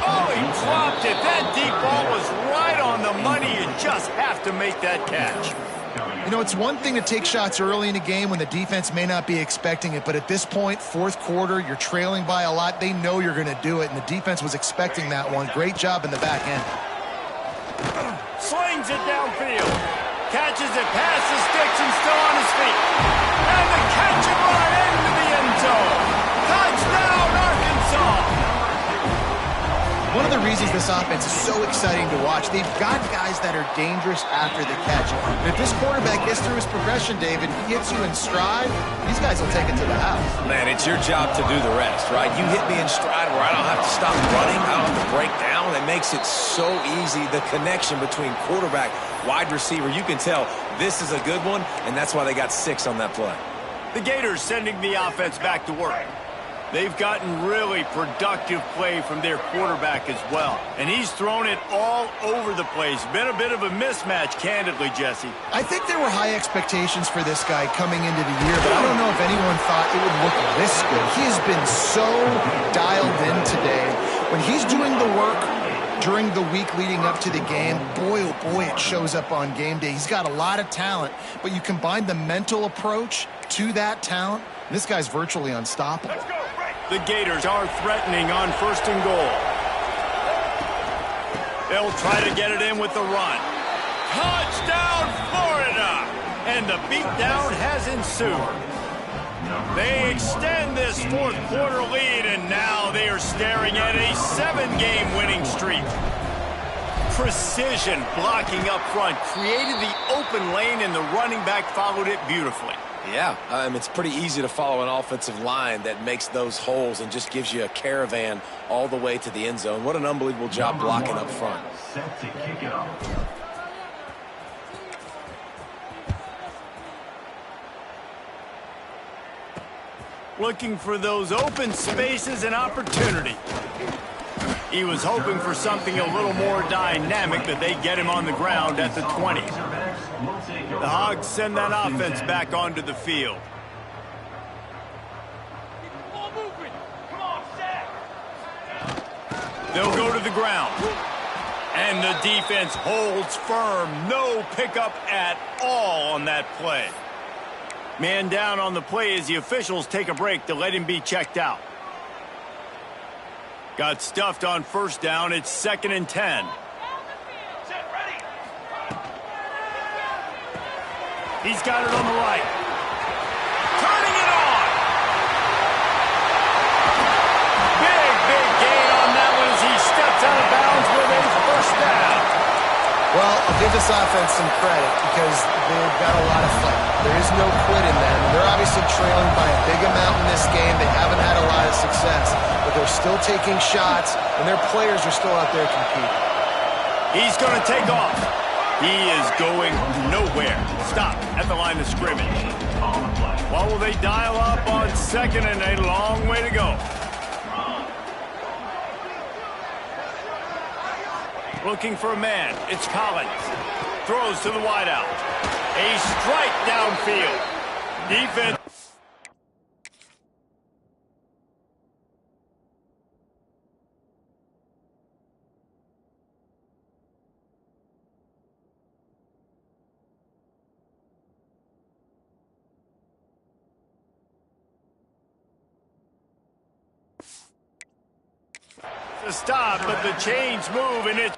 Oh, he dropped it. That deep ball was right on the money. You just have to make that catch. You know, it's one thing to take shots early in a game when the defense may not be expecting it, but at this point, fourth quarter, you're trailing by a lot. They know you're going to do it, and the defense was expecting that one. Great job in the back end. Slings it downfield. Catches it past the sticks and still on his feet. And the catch and run into the end zone. Touchdown, Arkansas. One of the reasons this offense is so exciting to watch, they've got guys that are dangerous after the catch. And if this quarterback gets through his progression, David, he hits you in stride, these guys will take it to the house. Man, it's your job to do the rest, right? You hit me in stride where I don't have to stop running. I don't have to break down. It makes it so easy. The connection between quarterback, wide receiver, you can tell this is a good one, and that's why they got 6 on that play. The Gators sending the offense back to work. They've gotten really productive play from their quarterback as well. And he's thrown it all over the place. Been a bit of a mismatch, candidly, Jesse. I think there were high expectations for this guy coming into the year, but I don't know if anyone thought it would look this good. He has been so dialed in today. When he's doing the work during the week leading up to the game, boy, oh boy, it shows up on game day. He's got a lot of talent, but you combine the mental approach to that talent, this guy's virtually unstoppable. The Gators are threatening on 1st and goal. They'll try to get it in with the run. Touchdown, Florida! And the beatdown has ensued. They extend this fourth quarter lead, and now they are staring at a 7-game winning streak. Precision blocking up front created the open lane, and the running back followed it beautifully. Yeah, it's pretty easy to follow an offensive line that makes those holes and just gives you a caravan all the way to the end zone. What an unbelievable job blocking up front. Set to kick it off. Looking for those open spaces and opportunity. He was hoping for something a little more dynamic, but they get him on the ground at the 20. The Hogs send that offense back onto the field. They'll go to the ground. And the defense holds firm. No pickup at all on that play. Man down on the play as the officials take a break to let him be checked out. Got stuffed on 1st down. It's 2nd and 10. He's got it on the right. Turning it on. Big gain on that one as he steps out of bounds with a 1st down. Well, I'll give this offense some credit because they've got a lot of fight. There is no quit in them. They're obviously trailing by a big amount in this game. They haven't had a lot of success, but they're still taking shots, and their players are still out there competing. He's going to take off. He is going nowhere. Stop at the line of scrimmage. What will they dial up on 2nd and a long way to go? Looking for a man. It's Collins. Throws to the wideout. A strike downfield. Defense. To stop, but the chains move, and it's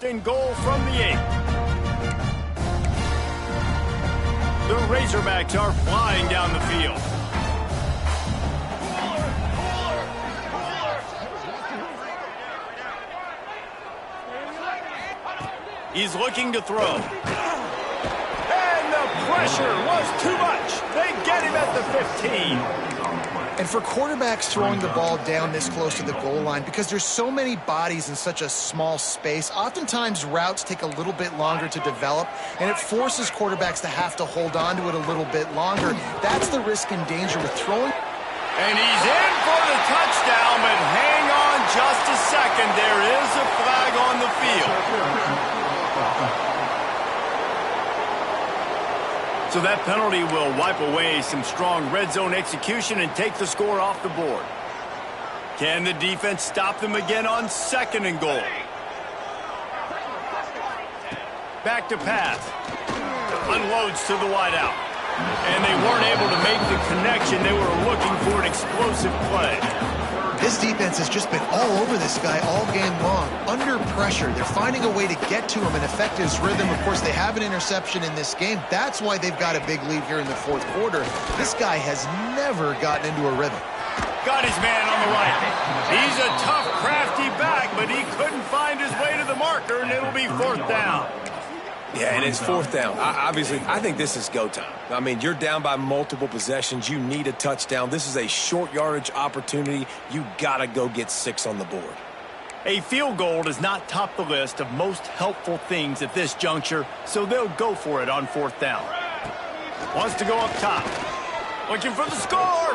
First and goal from the 8. The Razorbacks are flying down the field. He's looking to throw. And the pressure was too much. They get him at the 15. And for quarterbacks throwing the ball down this close to the goal line, because there's so many bodies in such a small space, oftentimes routes take a little bit longer to develop, and it forces quarterbacks to have to hold on to it a little bit longer. That's the risk and danger with throwing. And he's in for the touchdown, but hang on just a second. There is a flag on the field. So that penalty will wipe away some strong red zone execution and take the score off the board. Can the defense stop them again on 2nd and goal? Back to pass. Unloads to the wideout. And they weren't able to make the connection. They were looking for an explosive play. This defense has just been all over this guy all game long. Under pressure, they're finding a way to get to him and affect his rhythm. Of course, they have an interception in this game. That's why they've got a big lead here in the 4th quarter. This guy has never gotten into a rhythm. Got his man on the right. He's a tough, crafty back, but he couldn't find his way to the marker, and it'll be 4th down. Yeah, and it's 4th down. Obviously, I think this is go time. I mean, you're down by multiple possessions. You need a touchdown. This is a short yardage opportunity. You got to go get 6 on the board. A field goal does not top the list of most helpful things at this juncture, so they'll go for it on 4th down. Wants to go up top. Looking for the score.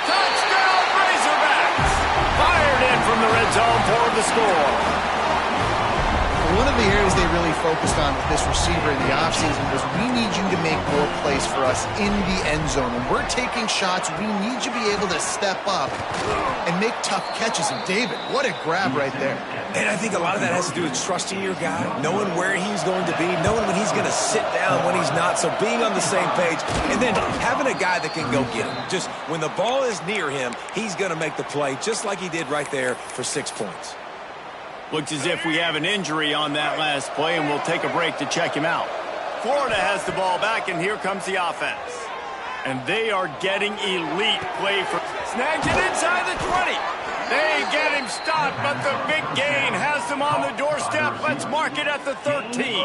Touchdown, Razorbacks! Fired in from the red zone for the score. One of the areas they really focused on with this receiver in the offseason was, we need you to make more plays for us in the end zone. When we're taking shots, we need you to be able to step up and make tough catches. And David, what a grab right there. And I think a lot of that has to do with trusting your guy, knowing where he's going to be, knowing when he's going to sit down, when he's not, so being on the same page, and then having a guy that can go get him. Just when the ball is near him, he's going to make the play, just like he did right there for 6 points. Looks as if we have an injury on that last play, and we'll take a break to check him out. Florida has the ball back, and here comes the offense. And they are getting elite play. Snags it inside the 20. They get him stopped, but the big gain has them on the doorstep. Let's mark it at the 13.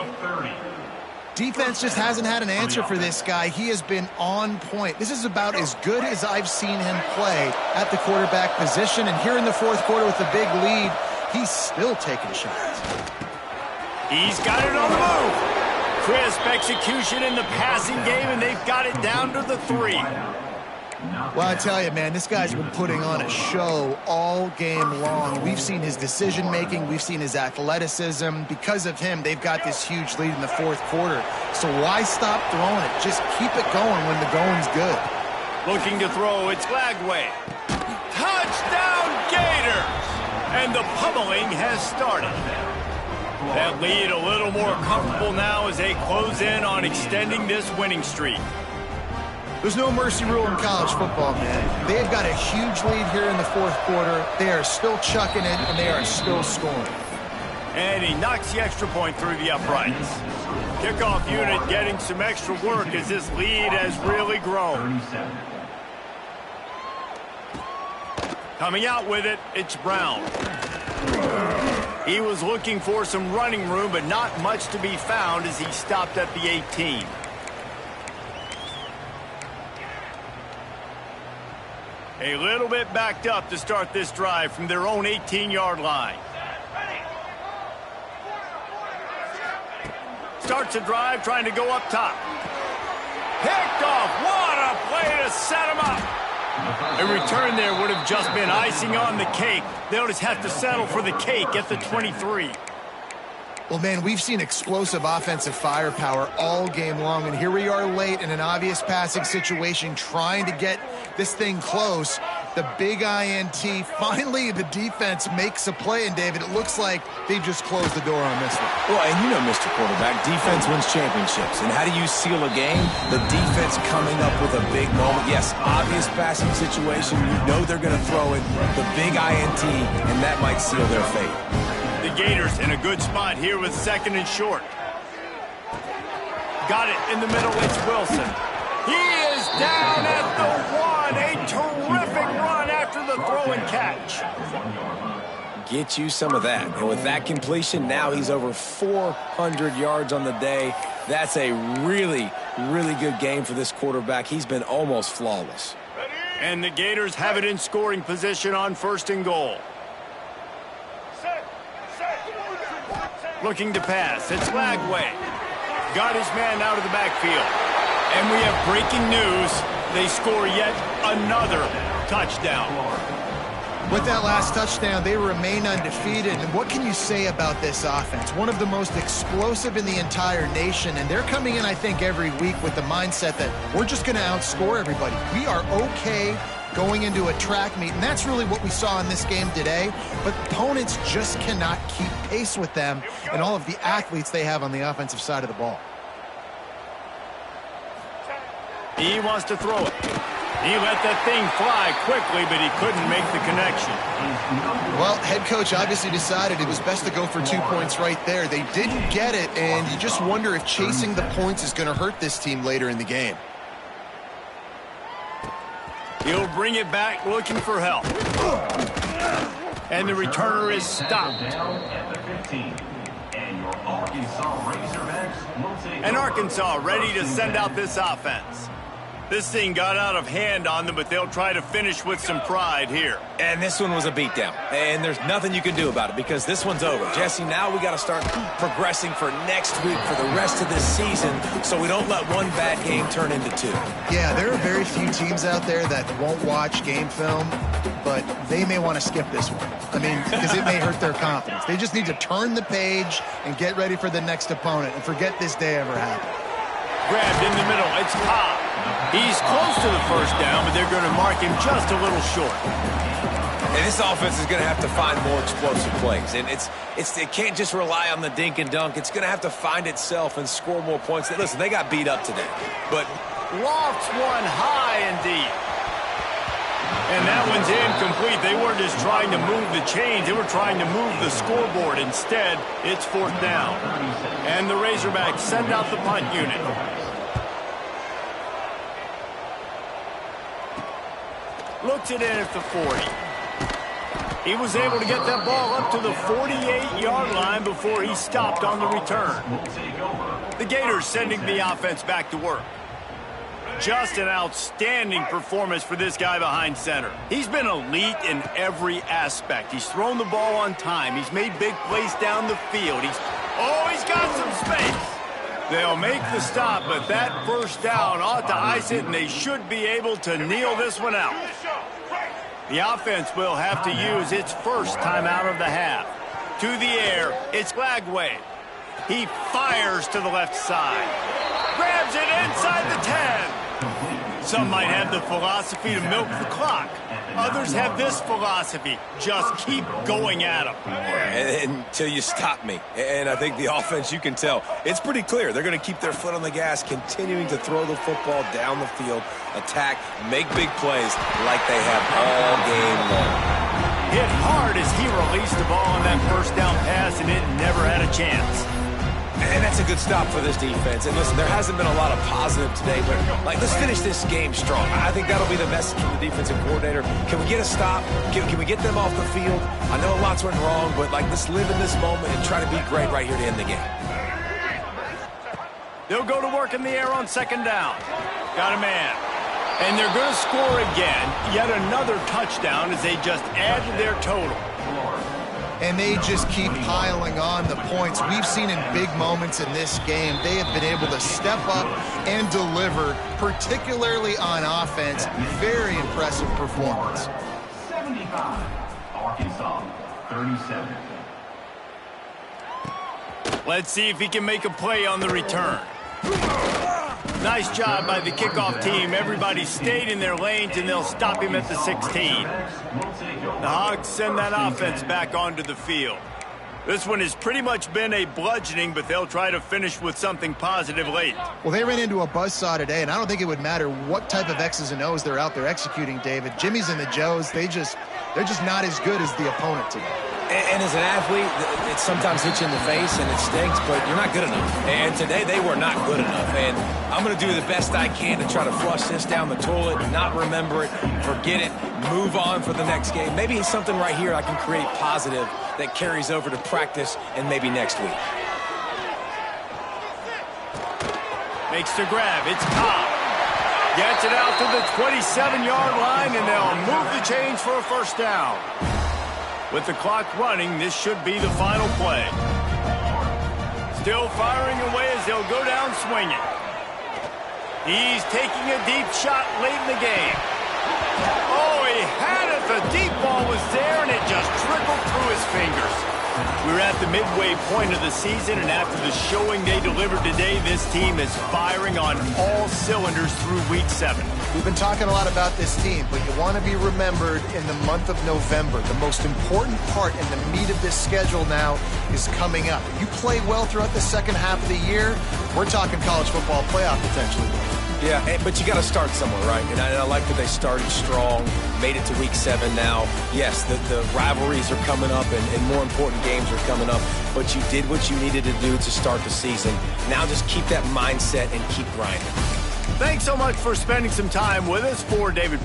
Defense just hasn't had an answer for this guy. He has been on point. This is about as good as I've seen him play at the quarterback position. And here in the 4th quarter with a big lead, he's still taking shots. He's got it on the move. Crisp execution in the passing game, and they've got it down to the 3. Well, I tell you, man, this guy's been putting on a show all game long. We've seen his decision-making. We've seen his athleticism. Because of him, they've got this huge lead in the 4th quarter. So why stop throwing it? Just keep it going when the going's good. Looking to throw, it's Lagway. Touchdown, Gators! And the pummeling has started. That lead a little more comfortable now as they close in on extending this winning streak. There's no mercy rule in college football, man. They've got a huge lead here in the 4th quarter. They are still chucking it, and they are still scoring. And he knocks the extra point through the uprights. Kickoff unit getting some extra work as this lead has really grown. Coming out with it, it's Brown. He was looking for some running room, but not much to be found as he stopped at the 18. A little bit backed up to start this drive from their own 18-yard line. Starts a drive trying to go up top. Picked off. What a play to set him up. A return there would have just been icing on the cake. They'll just have to settle for the cake at the 23. Well, man, we've seen explosive offensive firepower all game long, and here we are late in an obvious passing situation trying to get this thing close. The big INT. Finally, the defense makes a play, and David, it looks like they've just closed the door on this one. Well, and you know, Mr. Quarterback, defense wins championships. And how do you seal a game? The defense coming up with a big moment. Yes, obvious passing situation. You know they're going to throw it. The big INT, and that might seal their fate. The Gators in a good spot here with 2nd and short. Got it in the middle. It's Wilson. He is down at the 1. A terrific run after the throw and catch. Get you some of that. And with that completion, now he's over 400 yards on the day. That's a really, really good game for this quarterback. He's been almost flawless. And the Gators have it in scoring position on 1st and goal. Looking to pass. It's Lagway. Got his man out of the backfield. And we have breaking news. They score yet another touchdown. With that last touchdown, they remain undefeated. And what can you say about this offense? One of the most explosive in the entire nation. And they're coming in, I think, every week with the mindset that we're just going to outscore everybody. We are okay going into a track meet. And that's really what we saw in this game today. But opponents just cannot keep pace with them and all of the athletes they have on the offensive side of the ball. He wants to throw it. He let that thing fly quickly, but he couldn't make the connection. Well, head coach obviously decided it was best to go for 2 points right there. They didn't get it, and you just wonder if chasing the points is going to hurt this team later in the game. He'll bring it back looking for help. And the returner is stopped. And Arkansas ready to send out this offense. This thing got out of hand on them, but they'll try to finish with some pride here. And this one was a beatdown. And there's nothing you can do about it because this one's over. Jesse, now we got to start progressing for next week for the rest of this season so we don't let one bad game turn into 2. Yeah, there are very few teams out there that won't watch game film, but they may want to skip this one. I mean, because it may hurt their confidence. They just need to turn the page and get ready for the next opponent and forget this day ever happened. Grabbed in the middle. It's Cobb. He's close to the 1st down, but they're going to mark him just a little short. And this offense is going to have to find more explosive plays. And it can't just rely on the dink and dunk. It's going to have to find itself and score more points. Listen, they got beat up today. But lofts one high and deep. And that one's incomplete. They weren't just trying to move the chains. They were trying to move the scoreboard. Instead, it's 4th down. And the Razorbacks send out the punt unit. Looks it in at the 40. He was able to get that ball up to the 48-yard line before he stopped on the return. The Gators sending the offense back to work. Just an outstanding performance for this guy behind center. He's been elite in every aspect. He's thrown the ball on time. He's made big plays down the field. He's got some space. They'll make the stop, but that 1st down ought to ice it, and they should be able to kneel this one out. The offense will have to use its 1st timeout of the half. To the air, it's Lagway. He fires to the left side. Grabs it inside the 10. Some might have the philosophy to milk the clock. Others have this philosophy. Just keep going at them. Until you stop me. And I think the offense, you can tell, it's pretty clear. They're going to keep their foot on the gas, continuing to throw the football down the field, attack, make big plays like they have all game long. Hit hard as he released the ball on that 1st down pass, and it never had a chance. And that's a good stop for this defense. And listen, there hasn't been a lot of positive today, but let's finish this game strong. I think that'll be the message from the defensive coordinator. Can we get a stop? Can we get them off the field? I know lots went wrong, but let's live in this moment and try to be great right here to end the game. They'll go to work in the air on 2nd down. Got a man. And they're going to score again. Yet another touchdown as they just added their total. And they just keep piling on the points. We've seen in big moments in this game, they have been able to step up and deliver, particularly on offense. Very impressive performance. 75, Arkansas, 37. Let's see if he can make a play on the return. Nice job by the kickoff team. Everybody stayed in their lanes, and they'll stop him at the 16. The Hogs send that offense back onto the field. This one has pretty much been a bludgeoning, but they'll try to finish with something positive late. Well, they ran into a buzzsaw today, and I don't think it would matter what type of X's and O's they're out there executing, David. Jimmy's and the Joes, they're just not as good as the opponent today. And as an athlete, it sometimes hits you in the face and it stinks, but you're not good enough. And today they were not good enough. And I'm going to do the best I can to try to flush this down the toilet, not remember it, forget it, move on for the next game. Maybe something right here I can create positive that carries over to practice and maybe next week. Makes the grab. It's Cobb. Gets it out to the 27-yard line, and they'll move the chains for a first down. With the clock running, this should be the final play. Still firing away as they'll go down swinging. He's taking a deep shot late in the game. Oh, he had it. The deep ball was there, and it just trickled through his fingers. We're at the midway point of the season, and after the showing they delivered today, this team is firing on all cylinders through Week 7. We've been talking a lot about this team, but you want to be remembered in the month of November. The most important part and the meat of this schedule now is coming up. If you play well throughout the second half of the year, we're talking college football playoff potentially. Yeah, but you got to start somewhere, right? And I like that they started strong, made it to Week 7 now. Yes, the rivalries are coming up and more important games are coming up, but you did what you needed to do to start the season. Now just keep that mindset and keep grinding. Thanks so much for spending some time with us. For David